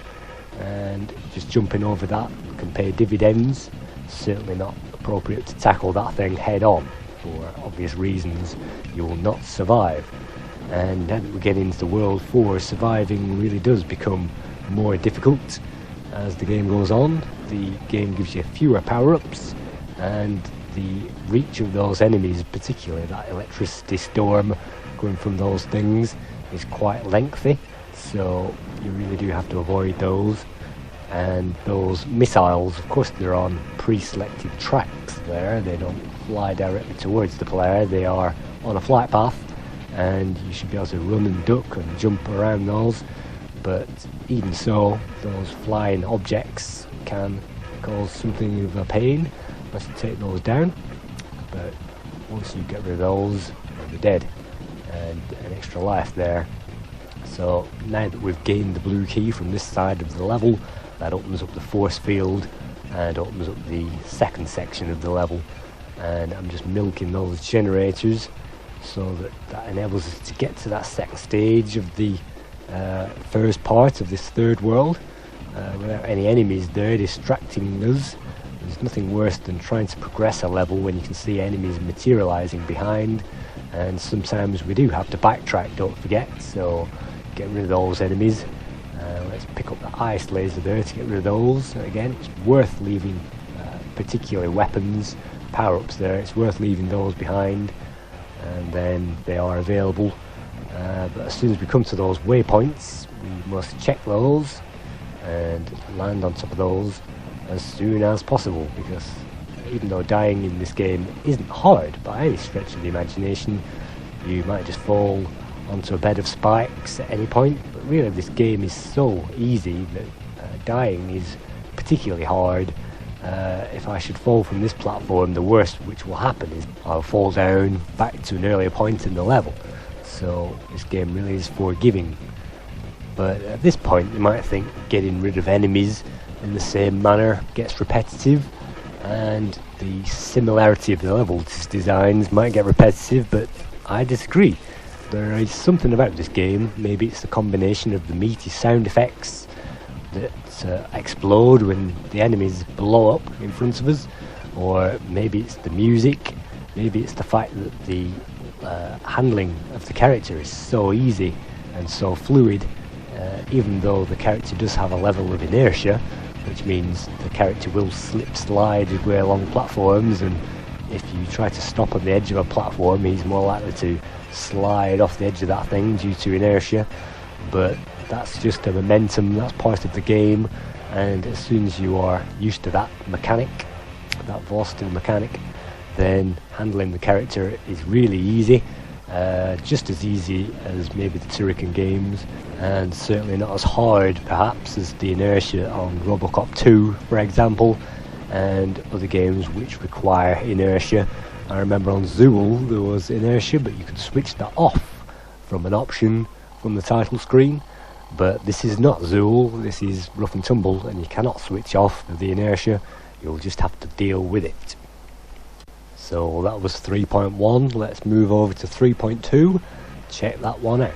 Speaker 2: and just jumping over that can pay dividends. Certainly not appropriate to tackle that thing head on, for obvious reasons. You will not survive. And now that we get into World 4, surviving really does become more difficult as the game goes on. The game gives you fewer power-ups, and the reach of those enemies, particularly that electricity storm going from those things, is quite lengthy, so you really do have to avoid those. And those missiles, of course, they're on pre-selected tracks there. They don't fly directly towards the player, they are on a flight path, and you should be able to run and duck and jump around those. But even so, those flying objects can cause something of a pain unless you take those down. But once you get rid of those, you're dead, and an extra life there. So now that we've gained the blue key from this side of the level, that opens up the force field and opens up the second section of the level, and I'm just milking those generators so that enables us to get to that second stage of the first part of this third world without any enemies there distracting us. There's nothing worse than trying to progress a level when you can see enemies materializing behind, and sometimes we do have to backtrack, don't forget, so get rid of those enemies. Let's pick up the ice laser there to get rid of those. Again, it's worth leaving particularly weapons, power-ups there, it's worth leaving those behind, and then they are available. But as soon as we come to those waypoints, we must check those and land on top of those as soon as possible, because even though dying in this game isn't hard by any stretch of the imagination, you might just fall onto a bed of spikes at any point. But really this game is so easy that dying is particularly hard. If I should fall from this platform, the worst which will happen is I'll fall down back to an earlier point in the level. So this game really is forgiving. But at this point you might think getting rid of enemies in the same manner gets repetitive, and the similarity of the level designs might get repetitive, but I disagree. There is something about this game. Maybe it's the combination of the meaty sound effects that explode when the enemies blow up in front of us, or maybe it's the music, maybe it's the fact that the handling of the character is so easy and so fluid, even though the character does have a level of inertia, which means the character will slide his way along platforms, and if you try to stop on the edge of a platform, he's more likely to slide off the edge of that thing due to inertia. But that's just a momentum, that's part of the game, and as soon as you are used to that mechanic, that velocity mechanic, then handling the character is really easy, just as easy as maybe the Turrican games, and certainly not as hard perhaps as the inertia on Robocop 2 for example, and other games which require inertia. I remember on Zool there was inertia, but you could switch that off from an option from the title screen, but this is not Zool, this is Ruff N Tumble, and you cannot switch off the inertia, you'll just have to deal with it. So that was 3.1, let's move over to 3.2, check that one out.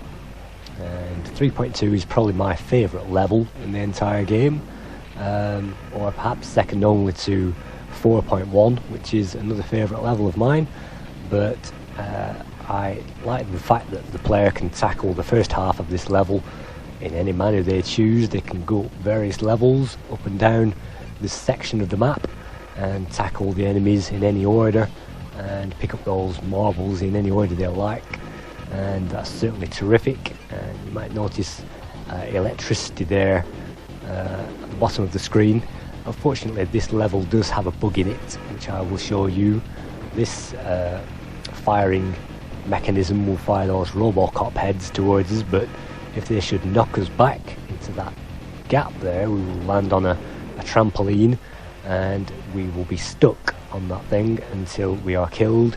Speaker 2: And 3.2 is probably my favourite level in the entire game, or perhaps second only to 4.1, which is another favourite level of mine, but I like the fact that the player can tackle the first half of this level in any manner they choose. They can go up various levels up and down this section of the map and tackle the enemies in any order and pick up those marbles in any order they like, and that's certainly terrific. And you might notice electricity there at the bottom of the screen. Unfortunately, this level does have a bug in it, which I will show you. This firing mechanism will fire those Robocop heads towards us, but if they should knock us back into that gap there, we will land on a trampoline and we will be stuck on that thing until we are killed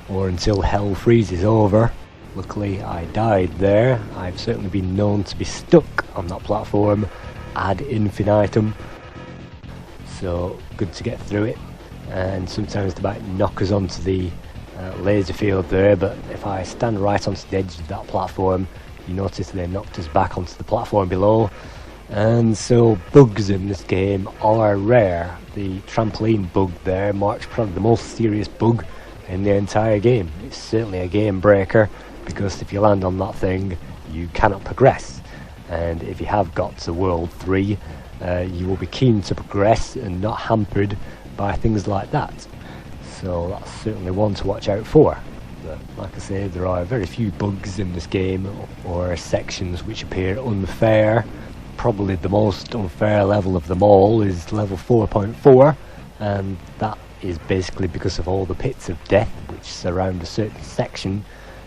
Speaker 2: or until hell freezes over. Luckily I died there. I've certainly been known to be stuck on that platform ad infinitum, so good to get through it. And sometimes they might knock us onto the laser field there, but if I stand right onto the edge of that platform, you notice they knocked us back onto the platform below. And so bugs in this game are rare. The trampoline bug there marks probably the most serious bug in the entire game. It's certainly a game breaker, because if you land on that thing you cannot progress, and if you have got to World 3 you will be keen to progress and not hampered by things like that. So that's certainly one to watch out for. But like I say, there are very few bugs in this game or sections which appear unfair. Probably the most unfair level of them all is level 4.4, and that is basically because of all the pits of death which surround a certain section,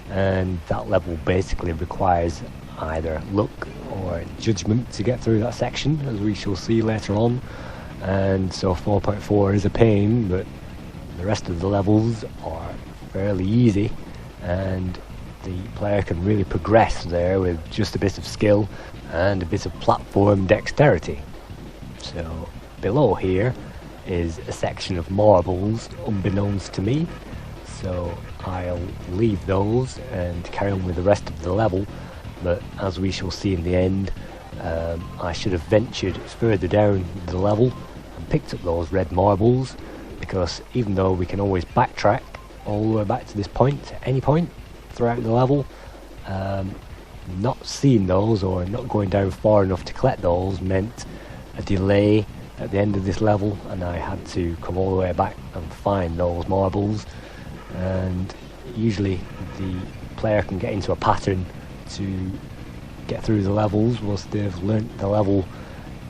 Speaker 2: and that level basically requires either luck or judgment to get through that section, as we shall see later on. And so 4.4 is a pain, but the rest of the levels are fairly easy, and the player can really progress there with just a bit of skill and a bit of platform dexterity. So below here is a section of marbles unbeknownst to me, so I'll leave those and carry on with the rest of the level. But as we shall see in the end, I should have ventured further down the level and picked up those red marbles, because even though we can always backtrack all the way back to this point at any point throughout the level, not seeing those or not going down far enough to collect those meant a delay at the end of this level, and I had to come all the way back and find those marbles. And usually the player can get into a pattern to get through the levels once they've learnt the level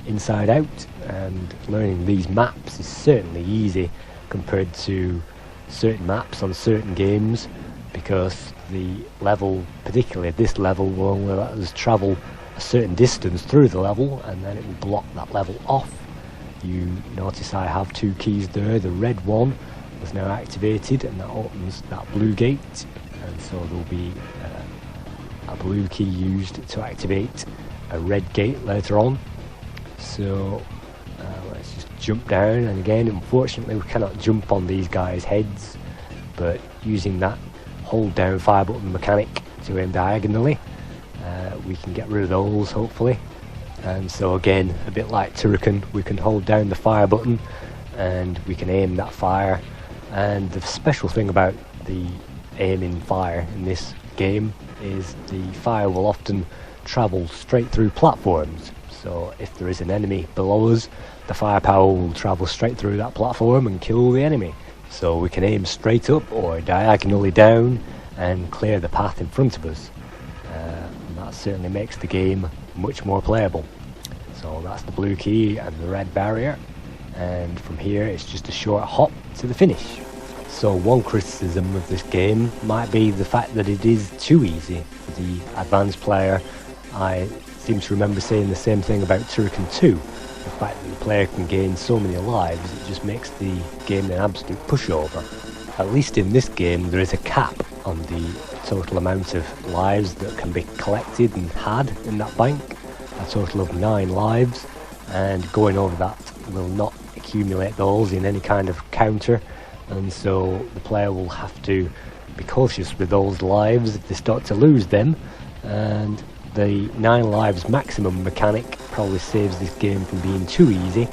Speaker 2: inside out, and learning these maps is certainly easy compared to certain maps on certain games, because the level, particularly this level, will only let us travel a certain distance through the level and then it will block that level off. You notice I have two keys there. The red one is now activated and that opens that blue gate, and so there will be a blue key used to activate a red gate later on. So let's just jump down, and again unfortunately we cannot jump on these guys' heads, but using that hold down fire button mechanic to aim diagonally we can get rid of those hopefully. And so again, a bit like Turrican, we can hold down the fire button and we can aim that fire. And the special thing about the aiming fire in this game is the fire will often travel straight through platforms. So if there is an enemy below us, the firepower will travel straight through that platform and kill the enemy. So we can aim straight up or diagonally down and clear the path in front of us. And that certainly makes the game much more playable. So that's the blue key and the red barrier, and from here it's just a short hop to the finish. So one criticism of this game might be the fact that it is too easy for the advanced player. I seem to remember saying the same thing about Turrican 2. The fact that the player can gain so many lives, it just makes the game an absolute pushover. At least in this game there is a cap on the total amount of lives that can be collected and had in that bank, a total of 9 lives, and going over that will not accumulate those in any kind of counter, and so the player will have to be cautious with those lives if they start to lose them. And the 9 lives maximum mechanic probably saves this game from being too easy,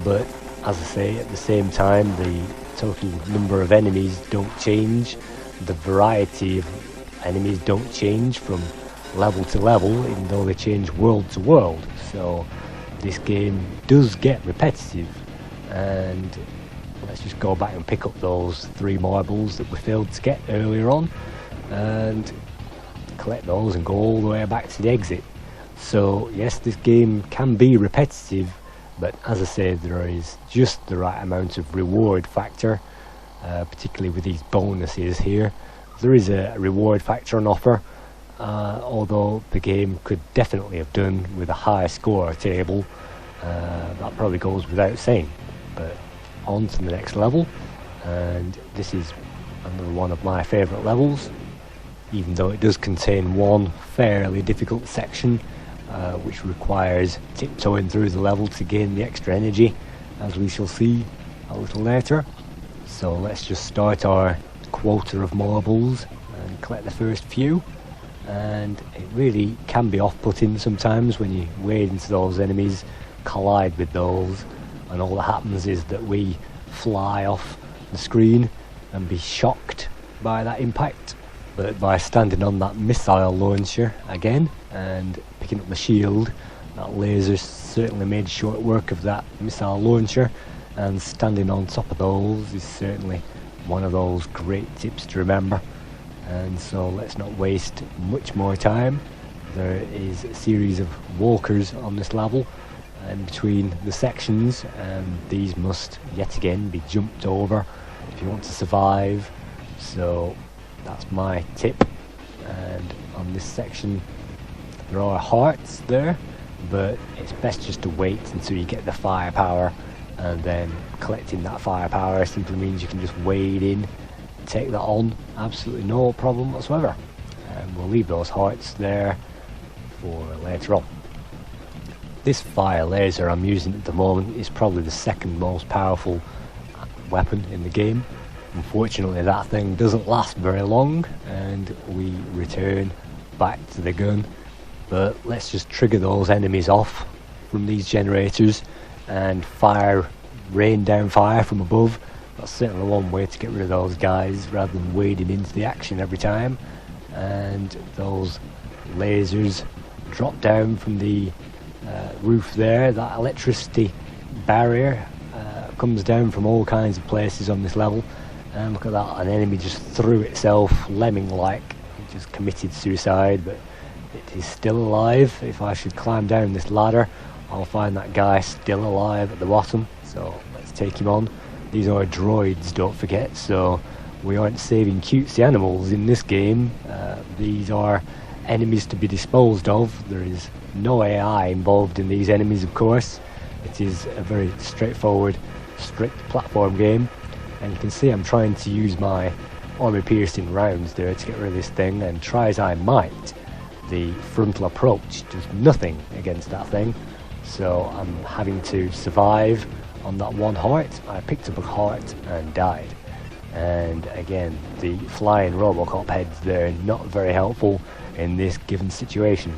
Speaker 2: but as I say, at the same time the total number of enemies don't change, the variety of enemies don't change from level to level, even though they change world to world. So this game does get repetitive, and let's just go back and pick up those 3 marbles that we failed to get earlier on and collect those and go all the way back to the exit. So yes, this game can be repetitive, but as I say, there is just the right amount of reward factor, particularly with these bonuses here. There is a reward factor on offer, although the game could definitely have done with a high score table. That probably goes without saying. But on to the next level, and this is another one of my favourite levels, even though it does contain one fairly difficult section which requires tiptoeing through the level to gain the extra energy, as we shall see a little later. So let's just start our quota of marbles and collect the first few. And it really can be off-putting sometimes when you wade into those enemies, collide with those, and all that happens is that we fly off the screen and be shocked by that impact. But by standing on that missile launcher again and picking up the shield, that laser certainly made short work of that missile launcher, and standing on top of those is certainly one of those great tips to remember. And so let's not waste much more time. There is a series of walkers on this level in between the sections, and these must yet again be jumped over if you want to survive. So that's my tip. And on this section there are hearts there, but it's best just to wait until you get the firepower, and then collecting that firepower simply means you can just wade in, take that on, absolutely no problem whatsoever. And we'll leave those hearts there for later on. This fire laser I'm using at the moment is probably the second most powerful weapon in the game. Unfortunately that thing doesn't last very long and we return back to the gun, but let's just trigger those enemies off from these generators and rain down fire from above. That's certainly one way to get rid of those guys rather than wading into the action every time. And those lasers drop down from the roof there. That electricity barrier comes down from all kinds of places on this level, and look at that, an enemy just threw itself lemming-like, it just committed suicide, but it is still alive. If I should climb down this ladder, I'll find that guy still alive at the bottom, so let's take him on. These are droids, don't forget, so we aren't saving cutesy animals in this game. These are enemies to be disposed of. There is no AI involved in these enemies, of course. It is a very straightforward, strict platform game, and you can see I'm trying to use my armor-piercing rounds there to get rid of this thing, and try as I might, the frontal approach does nothing against that thing, so I'm having to survive on that one heart. I picked up a heart and died. And again, the flying Robocop heads there, not very helpful in this given situation.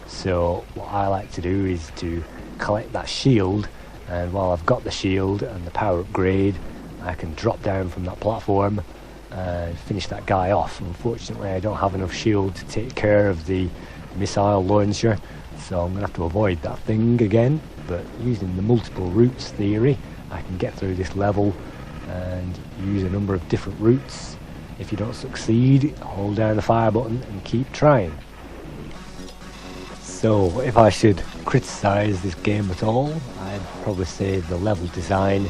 Speaker 2: So what I like to do is to collect that shield, and while I've got the shield and the power upgrade, I can drop down from that platform and finish that guy off. Unfortunately I don't have enough shield to take care of the missile launcher, so I'm going to have to avoid that thing again, but using the multiple routes theory I can get through this level and use a number of different routes. If you don't succeed, hold down the fire button and keep trying. So if I should criticise this game at all, I'd probably say the level design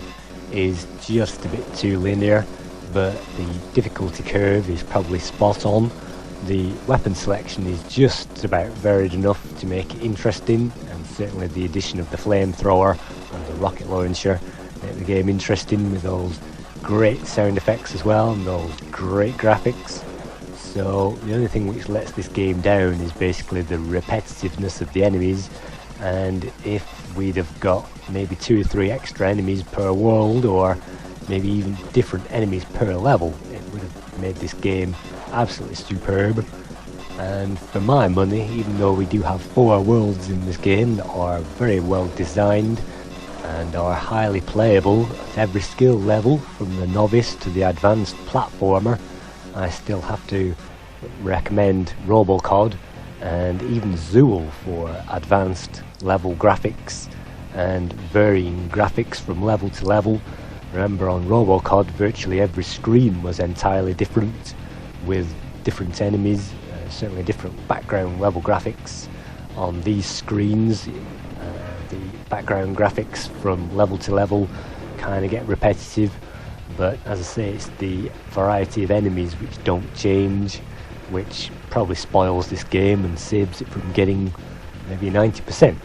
Speaker 2: is just a bit too linear, but the difficulty curve is probably spot on. The weapon selection is just about varied enough to make it interesting, and certainly the addition of the flamethrower and the rocket launcher make the game interesting, with those great sound effects as well and those great graphics. So the only thing which lets this game down is basically the repetitiveness of the enemies, and if we'd have got maybe 2 or 3 extra enemies per world, or maybe even different enemies per level, it would have made this game absolutely superb. And for my money, even though we do have 4 worlds in this game that are very well designed and are highly playable at every skill level, from the novice to the advanced platformer, I still have to recommend Robocod and even Zool for advanced level graphics and varying graphics from level to level. Remember, on Robocod virtually every screen was entirely different, with different enemies, certainly different background level graphics. On these screens, the background graphics from level to level kind of get repetitive, but as I say, it's the variety of enemies which don't change, which probably spoils this game and saves it from getting maybe 90%.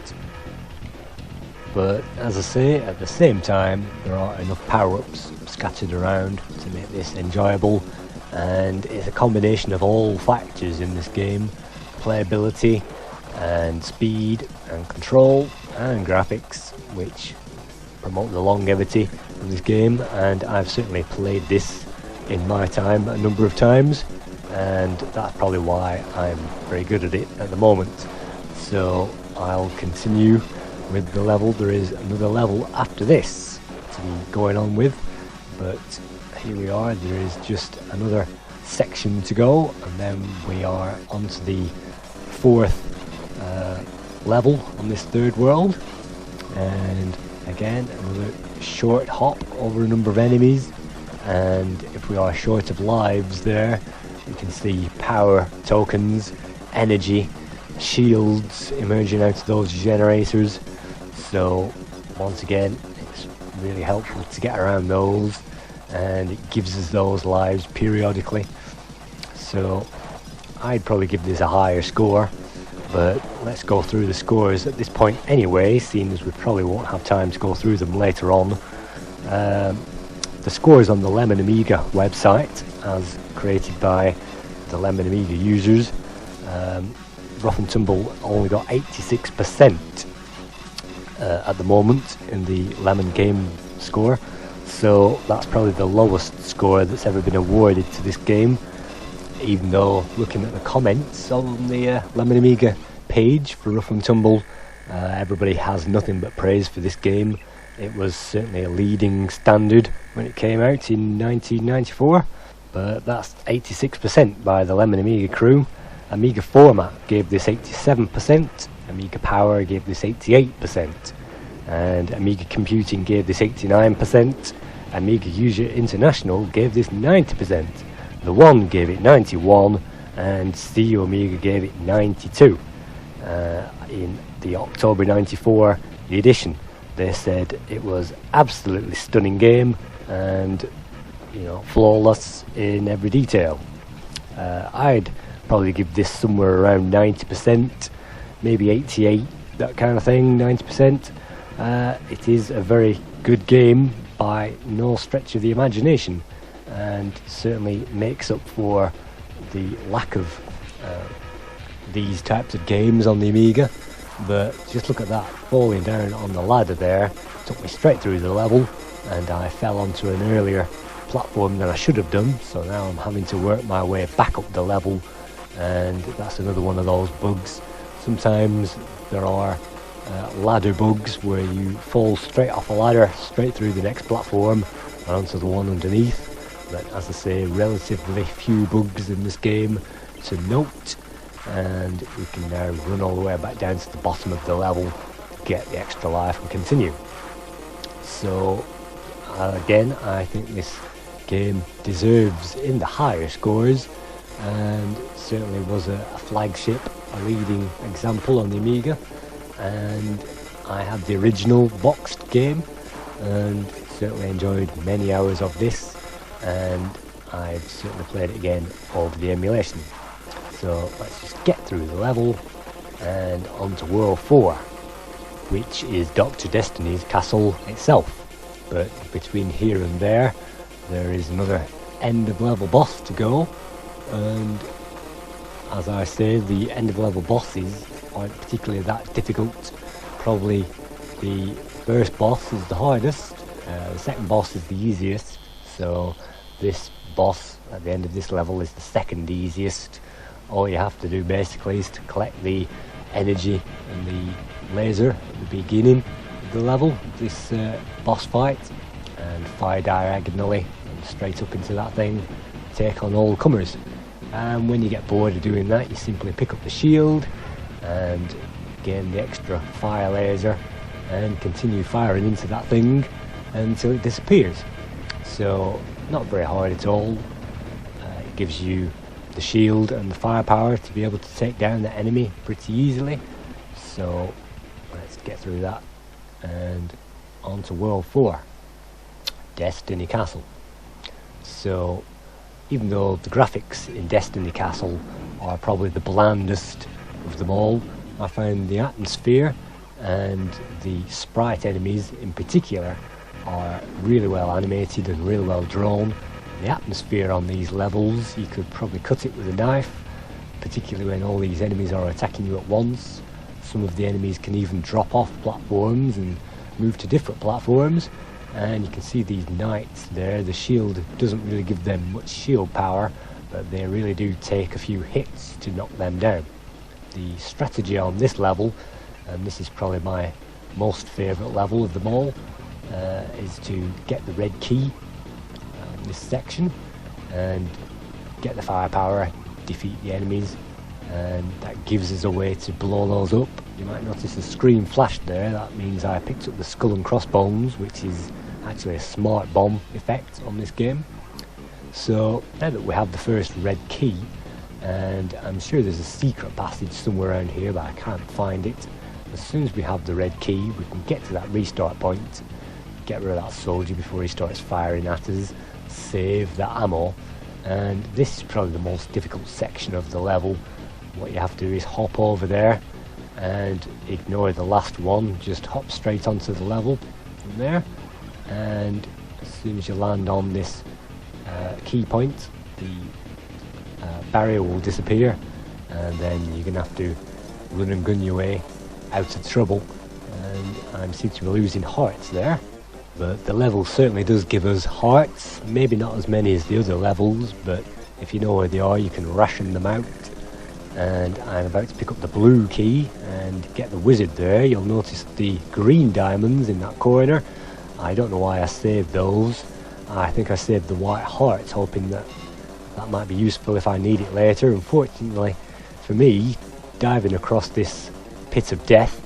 Speaker 2: But as I say, at the same time, there are enough power-ups scattered around to make this enjoyable, and it's a combination of all factors in this game: playability and speed and control and graphics, which promote the longevity of this game. And I've certainly played this in my time a number of times, and that's probably why I'm very good at it at the moment. So I'll continue with the level. There is another level after this to be going on with, but here we are. There is just another section to go, and then we are on to the 4th level on this 3rd world. And again, another short hop over a number of enemies, and if we are short of lives there, you can see power tokens, energy, shields emerging out of those generators. So once again, it's really helpful to get around those, and it gives us those lives periodically. So I'd probably give this a higher score, but let's go through the scores at this point anyway, seeing as we probably won't have time to go through them later on. The scores on the Lemon Amiga website, as created by the Lemon Amiga users, Ruff N Tumble only got 86% at the moment in the Lemon game score, so that's probably the lowest score that's ever been awarded to this game, even though looking at the comments on the Lemon Amiga page for Ruff N Tumble, everybody has nothing but praise for this game. It was certainly a leading standard when it came out in 1994, but that's 86% by the Lemon Amiga crew. Amiga Format gave this 87%, Amiga Power gave this 88%, and Amiga Computing gave this 89%, Amiga User International gave this 90%, The One gave it 91%, and CEO Amiga gave it 92%. In the October 94 edition, they said it was absolutely stunning game, and flawless in every detail. I'd probably give this somewhere around 90%, maybe 88%, that kind of thing. 90%. It is a very good game by no stretch of the imagination, and certainly makes up for the lack of these types of games on the Amiga. But just look at that, falling down on the ladder there, took me straight through the level, and I fell onto an earlier platform than I should have done, so now I'm having to work my way back up the level, and that's another one of those bugs. Sometimes there are ladder bugs where you fall straight off a ladder, straight through the next platform and onto the one underneath. But as I say, relatively few bugs in this game to note, and we can now run all the way back down to the bottom of the level, get the extra life and continue. So again, I think this game deserves in the higher scores, and certainly was a flagship, a leading example on the Amiga. And I had the original boxed game, and certainly enjoyed many hours of this, and I've certainly played it again over the emulation. So let's just get through the level and on to World 4, which is Dr. Destiny's castle itself. But between here and there is another end of level boss to go, and as I say, the end of level bosses aren't particularly that difficult. Probably the first boss is the hardest, the second boss is the easiest, so this boss at the end of this level is the second easiest. All you have to do basically is to collect the energy and the laser at the beginning of the level, this boss fight, and fire diagonally and straight up into that thing, take on all comers. And when you get bored of doing that, you simply pick up the shield and gain the extra fire laser and continue firing into that thing until it disappears. So not very hard at all. It gives you the shield and the firepower to be able to take down the enemy pretty easily. So let's get through that and on to World 4, Destiny Castle. So even though the graphics in Destiny Castle are probably the blandest of them all, I found the atmosphere and the sprite enemies in particular are really well animated and really well drawn. The atmosphere on these levels, you could probably cut it with a knife, particularly when all these enemies are attacking you at once. Some of the enemies can even drop off platforms and move to different platforms, and you can see these knights there. The shield doesn't really give them much shield power, but they really do take a few hits to knock them down. The strategy on this level, and this is probably my most favourite level of them all, is to get the red key in this section and get the firepower, defeat the enemies, and that gives us a way to blow those up. You might notice a screen flashed there. That means I picked up the skull and crossbones, which is actually a smart bomb effect on this game. So now that we have the first red key, and I'm sure there's a secret passage somewhere around here but I can't find it, as soon as we have the red key we can get to that restart point, get rid of that soldier before he starts firing at us, save that ammo, and this is probably the most difficult section of the level. What you have to do is hop over there and ignore the last one, just hop straight onto the level from there, and as soon as you land on this key point, the barrier will disappear, and then you're going to have to run and gun your way out of trouble. And I seem to be losing hearts there, but the level certainly does give us hearts, maybe not as many as the other levels, but if you know where they are you can ration them out. And I'm about to pick up the blue key and get the wizard there. You'll notice the green diamonds in that corner. I don't know why I saved those. I think I saved the white hearts hoping that that might be useful if I need it later. Unfortunately for me, diving across this pit of death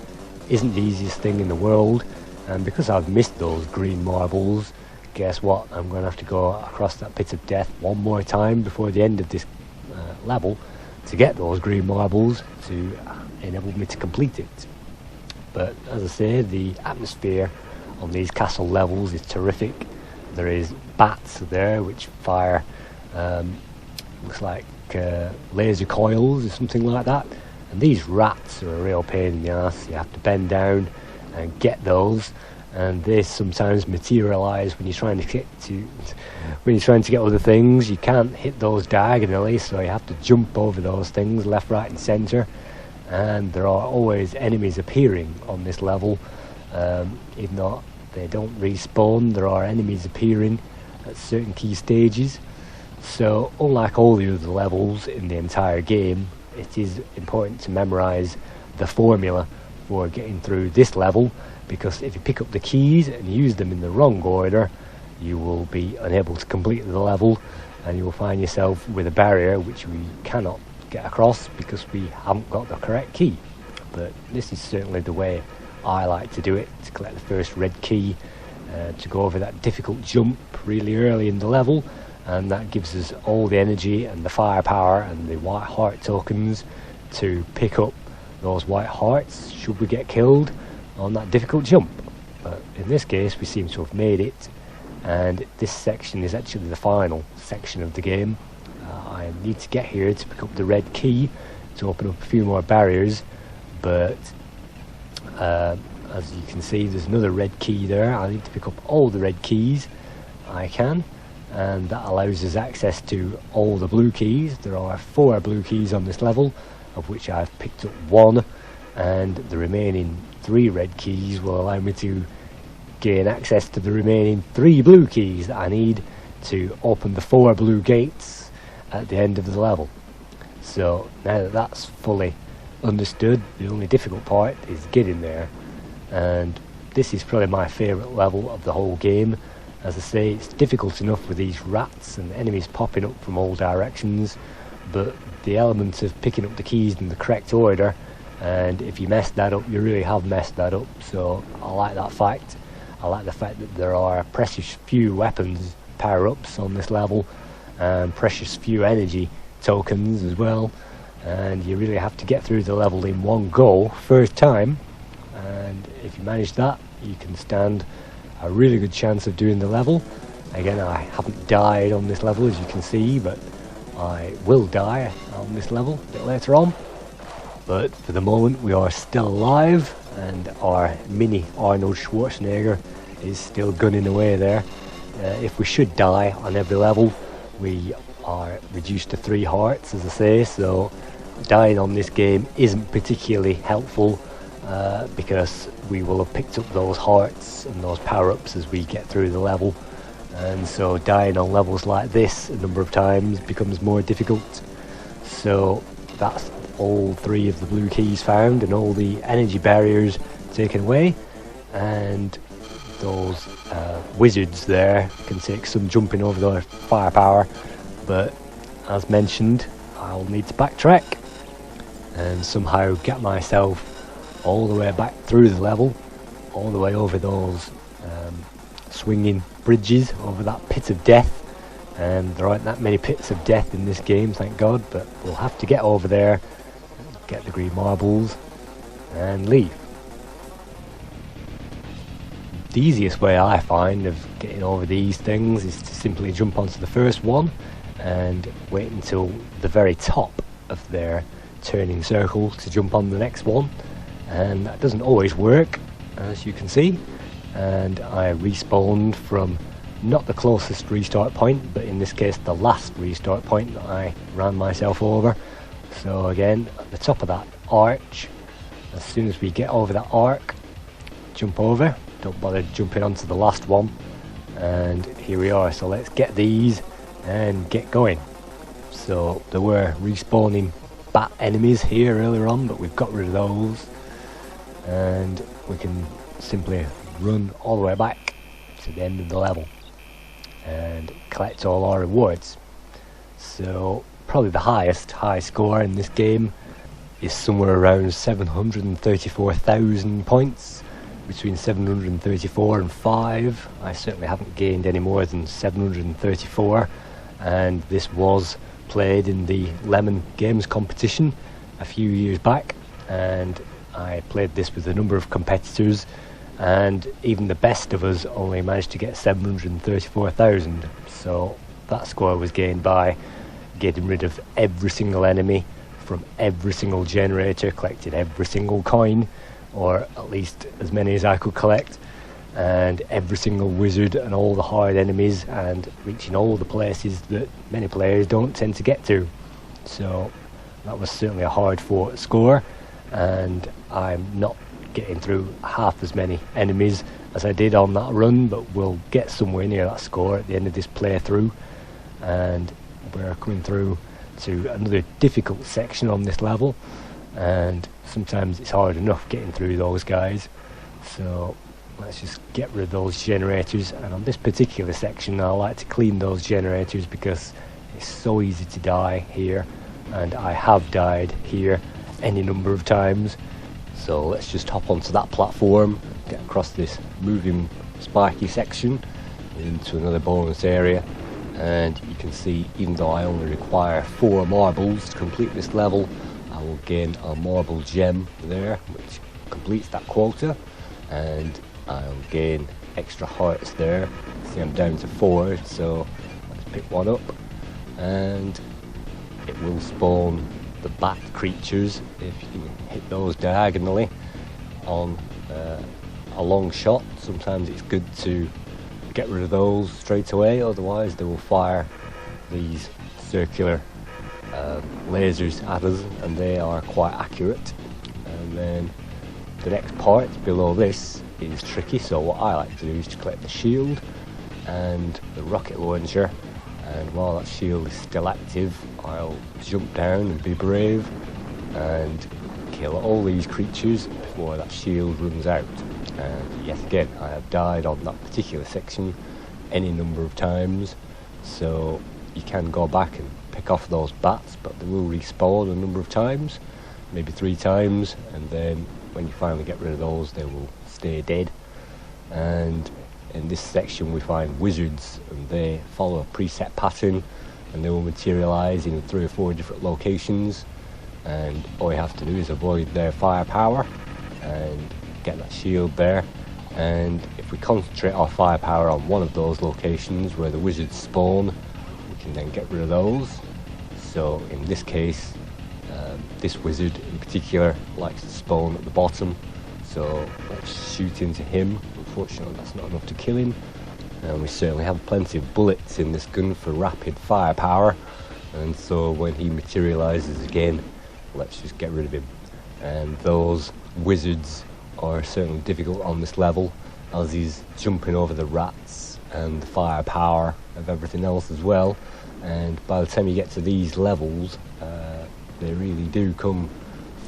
Speaker 2: isn't the easiest thing in the world, and because I've missed those green marbles, guess what, I'm going to have to go across that pit of death one more time before the end of this level to get those green marbles to enable me to complete it. But as I say, the atmosphere on these castle levels is terrific. There is bats there which fire looks like laser coils or something like that, and these rats are a real pain in the ass. You have to bend down and get those, and they sometimes materialize when you're trying to get other things. You can't hit those diagonally, so you have to jump over those things left, right and center. And there are always enemies appearing on this level, even though they don't respawn. There are enemies appearing at certain key stages. So unlike all the other levels in the entire game, it is important to memorize the formula for getting through this level, because if you pick up the keys and use them in the wrong order, you will be unable to complete the level, and you will find yourself with a barrier which we cannot get across because we haven't got the correct key. But this is certainly the way I like to do it, to collect the first red key, to go over that difficult jump really early in the level, and that gives us all the energy and the firepower and the white heart tokens to pick up those white hearts should we get killed on that difficult jump. But in this case we seem to have made it, and this section is actually the final section of the game. I need to get here to pick up the red key to open up a few more barriers, but as you can see there's another red key there. I need to pick up all the red keys I can, and that allows us access to all the blue keys. There are 4 blue keys on this level, of which I've picked up 1, and the remaining 3 red keys will allow me to gain access to the remaining 3 blue keys that I need to open the 4 blue gates at the end of the level. So now that that's fully understood, the only difficult part is getting there, and this is probably my favourite level of the whole game. As I say, it's difficult enough with these rats and enemies popping up from all directions, but the element of picking up the keys in the correct order, and if you mess that up, you really have messed that up. So I like that fact. I like the fact that there are precious few weapons power-ups on this level, and precious few energy tokens as well, and you really have to get through the level in one go, first time, and if you manage that, you can stand a really good chance of doing the level. Again, I haven't died on this level, as you can see, but I will die on this level a bit later on. But for the moment, we are still alive, and our mini Arnold Schwarzenegger is still gunning away there. If we should die on every level, we are reduced to 3 hearts, as I say, so dying on this game isn't particularly helpful, because we will have picked up those hearts and those power-ups as we get through the level, and so dying on levels like this a number of times becomes more difficult. So that's all 3 of the blue keys found and all the energy barriers taken away, and those wizards there can take some jumping over their firepower, but as mentioned, I'll need to backtrack and somehow get myself all the way back through the level, all the way over those swinging bridges over that pit of death. And there aren't that many pits of death in this game, thank God, but we'll have to get over there, get the green marbles and leave. The easiest way I find of getting over these things is to simply jump onto the first one and wait until the very top of their turning circle to jump on the next one, and that doesn't always work, as you can see, and I respawned from not the closest restart point, but in this case the last restart point that I ran myself over. So again, at the top of that arch, as soon as we get over that arc, jump over, don't bother jumping onto the last one, and here we are. So let's get these and get going. So there were respawning bat enemies here earlier on, but we've got rid of those, and we can simply run all the way back to the end of the level and collect all our rewards. So probably the highest high score in this game is somewhere around 734,000 points, between 734 and 5. I certainly haven't gained any more than 734, and this was played in the Lemon Games competition a few years back, and I played this with a number of competitors, and even the best of us only managed to get 734,000. So that score was gained by getting rid of every single enemy from every single generator, collecting every single coin, or at least as many as I could collect, and every single wizard and all the hard enemies, and reaching all the places that many players don't tend to get to. So that was certainly a hard fought score, and I'm not getting through half as many enemies as I did on that run, but we'll get somewhere near that score at the end of this playthrough. And we're coming through to another difficult section on this level, and sometimes it's hard enough getting through those guys. So let's just get rid of those generators, and on this particular section I like to clean those generators because it's so easy to die here, and I have died here any number of times. So let's just hop onto that platform, get across this moving spiky section into another bonus area, and you can see, even though I only require 4 marbles to complete this level, I will gain a marble gem there which completes that quota, and I'll gain extra hearts there. See, I'm down to 4, so let's pick one up, and it will spawn the bat creatures if you hit those diagonally on a long shot. Sometimes it's good to get rid of those straight away, otherwise they will fire these circular lasers at us, and they are quite accurate. And then the next part below this is tricky, so what I like to do is to collect the shield and the rocket launcher, and while that shield is still active I'll jump down and be brave and kill all these creatures before that shield runs out. And yet again, I have died on that particular section any number of times, so you can go back and pick off those bats, but they will respawn a number of times, maybe 3 times, and then when you finally get rid of those they will stay dead. And in this section we find wizards, and they follow a preset pattern, and they will materialise in 3 or 4 different locations, and all you have to do is avoid their firepower and get that shield there. And if we concentrate our firepower on one of those locations where the wizards spawn, we can then get rid of those. So in this case, this wizard in particular likes to spawn at the bottom, so let's shoot into him. Unfortunately that's not enough to kill him, and we certainly have plenty of bullets in this gun for rapid firepower, and so when he materialises again, let's just get rid of him. And those wizards are certainly difficult on this level, as he's jumping over the rats and the firepower of everything else as well. And by the time you get to these levels, they really do come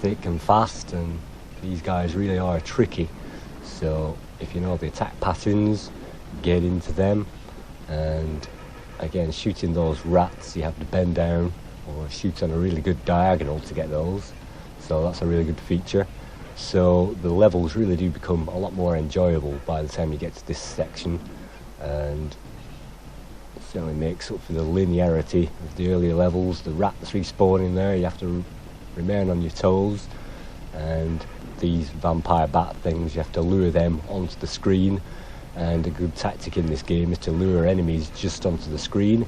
Speaker 2: thick and fast, and these guys really are tricky. So if you know the attack patterns, get into them. And again, shooting those rats, you have to bend down or shoot on a really good diagonal to get those, so that's a really good feature. So the levels really do become a lot more enjoyable by the time you get to this section, and it certainly makes up for the linearity of the earlier levels. The rats respawning there, you have to remain on your toes, and these vampire bat things, you have to lure them onto the screen. And a good tactic in this game is to lure enemies just onto the screen,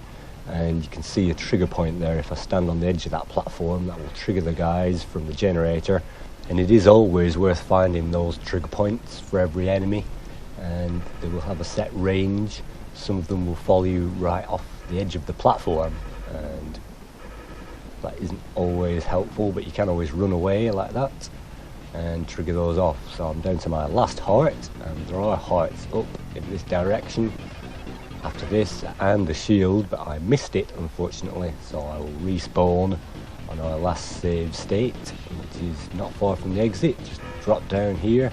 Speaker 2: and you can see a trigger point there. If I stand on the edge of that platform, that will trigger the guys from the generator, and it is always worth finding those trigger points for every enemy, and they will have a set range. Some of them will follow you right off the edge of the platform, and that isn't always helpful, but you can always run away like that and trigger those off. So I'm down to my last heart, and there are hearts up in this direction after this and the shield, but I missed it unfortunately, so I will respawn on our last save state, which is not far from the exit. Just drop down here.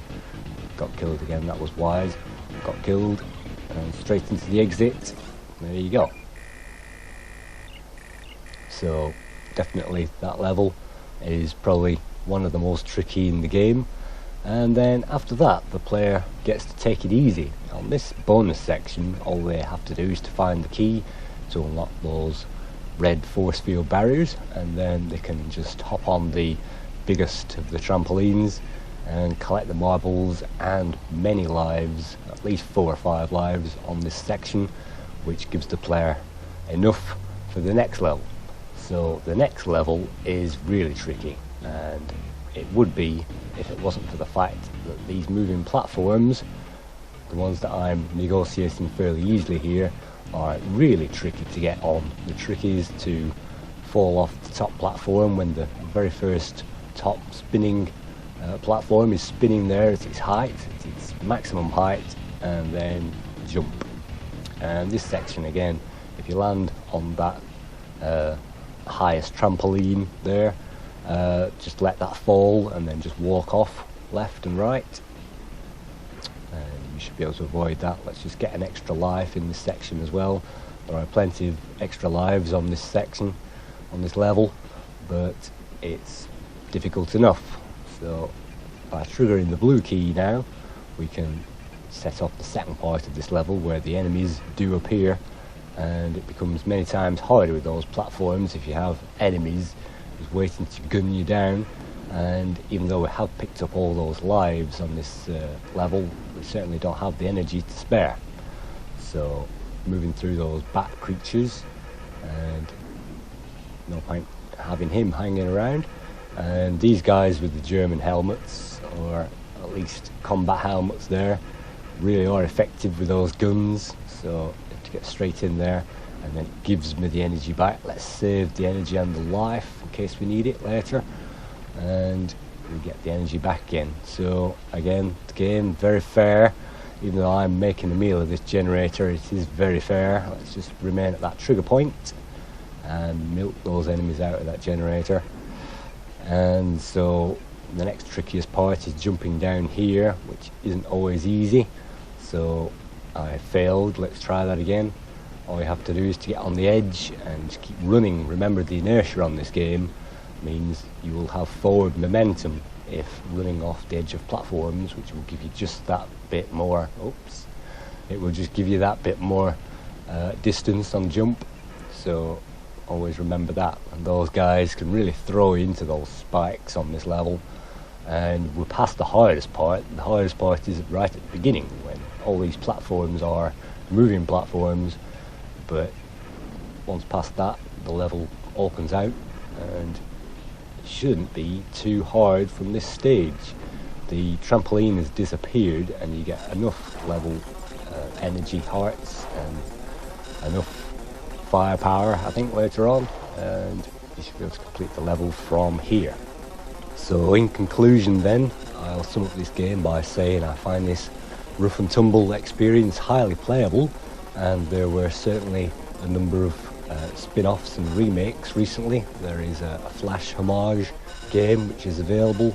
Speaker 2: Got killed again, that was wise. Got killed, and straight into the exit. There you go. So definitely that level is probably one of the most tricky in the game. And then after that, the player gets to take it easy. On this bonus section, all they have to do is to find the key to unlock those red force field barriers, and then they can just hop on the biggest of the trampolines and collect the marbles and many lives, at least 4 or 5 lives on this section, which gives the player enough for the next level. So the next level is really tricky, and it would be if it wasn't for the fact that these moving platforms, the ones that I'm negotiating fairly easily here, are really tricky to get on. The trick is to fall off the top platform when the very first top spinning platform is spinning there at its height, at its maximum height, and then jump. And this section again, if you land on that highest trampoline there, just let that fall and then just walk off left and right, and you should be able to avoid that. Let's just get an extra life in this section as well. There are plenty of extra lives on this section, on this level, but it's difficult enough. So by triggering the blue key now, we can set off the second part of this level where the enemies do appear, and it becomes many times harder with those platforms if you have enemies who's waiting to gun you down. And even though we have picked up all those lives on this level, we certainly don't have the energy to spare. So moving through those bat creatures, and no point having him hanging around. And these guys with the German helmets, or at least combat helmets there, really are effective with those guns, so to get straight in there, and then it gives me the energy back. Let's save the energy and the life in case we need it later, and we get the energy back again. So again, the game very fair. Even though I'm making a meal of this generator, it is very fair. Let's just remain at that trigger point and milk those enemies out of that generator. And so the next trickiest part is jumping down here, which isn't always easy. So I failed. Let's try that again. All you have to do is to get on the edge and just keep running. Remember, the inertia on this game means you will have forward momentum if running off the edge of platforms, which will give you just that bit more. It will just give you that bit more distance on jump. So always remember that. And those guys can really throw you into those spikes on this level. And we're past the hardest part. The hardest part is right at the beginning, when all these platforms are moving platforms. But once past that, the level opens out, and it shouldn't be too hard from this stage. The trampoline has disappeared, and you get enough level energy hearts and enough firepower, I think, later on, and you should be able to complete the level from here. So in conclusion then, I'll sum up this game by saying I find this Ruff N Tumble experience highly playable, and there were certainly a number of spin-offs and remakes recently. There is a Flash homage game which is available,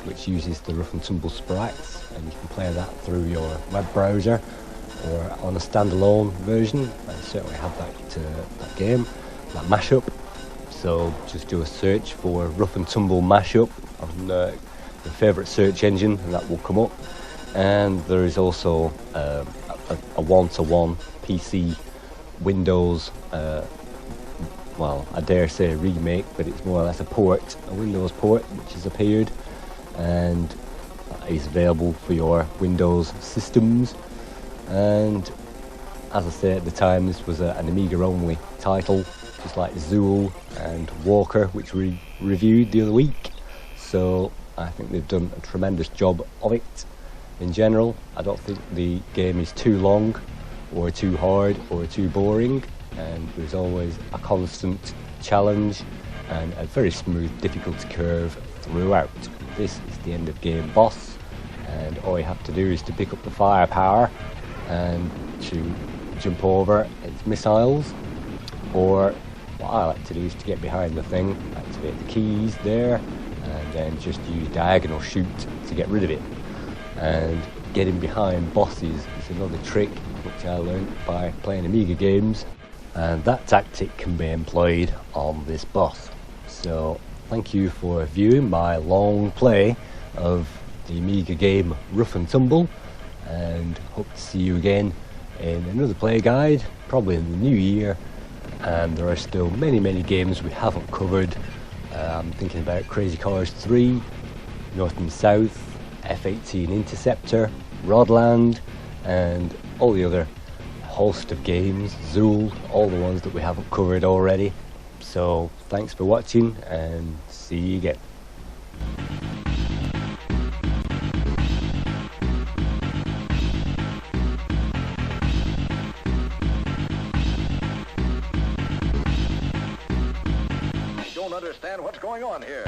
Speaker 2: which uses the Ruff N Tumble sprites, and you can play that through your web browser or on a standalone version. I certainly have that game, that mashup. So just do a search for Ruff N Tumble mashup on your favourite search engine, and that will come up. And there is also a one-to-one PC Windows, well, I dare say a remake, but it's more or less a Windows port which has appeared, and that is available for your Windows systems. And as I said at the time, this was an Amiga only title, just like Zool and Walker, which we reviewed the other week. So I think they've done a tremendous job of it. In general, I don't think the game is too long or too hard or too boring, and there's always a constant challenge and a very smooth difficulty curve throughout. This is the end of game boss, and all you have to do is to pick up the firepower and to jump over its missiles, or what I like to do is to get behind the thing, activate the keys there, and then just use diagonal shoot to get rid of it. And getting behind bosses is another trick which I learned by playing Amiga games, and that tactic can be employed on this boss. So thank you for viewing my long play of the Amiga game Ruff N Tumble, and hope to see you again in another play guide, probably in the new year. And there are still many games we haven't covered. I'm thinking about Crazy Cars 3, North and South, F-18 Interceptor, Rodland, and all the other host of games, Zool, all the ones that we haven't covered already. So thanks for watching, and see you again.
Speaker 3: Understand what's going on here.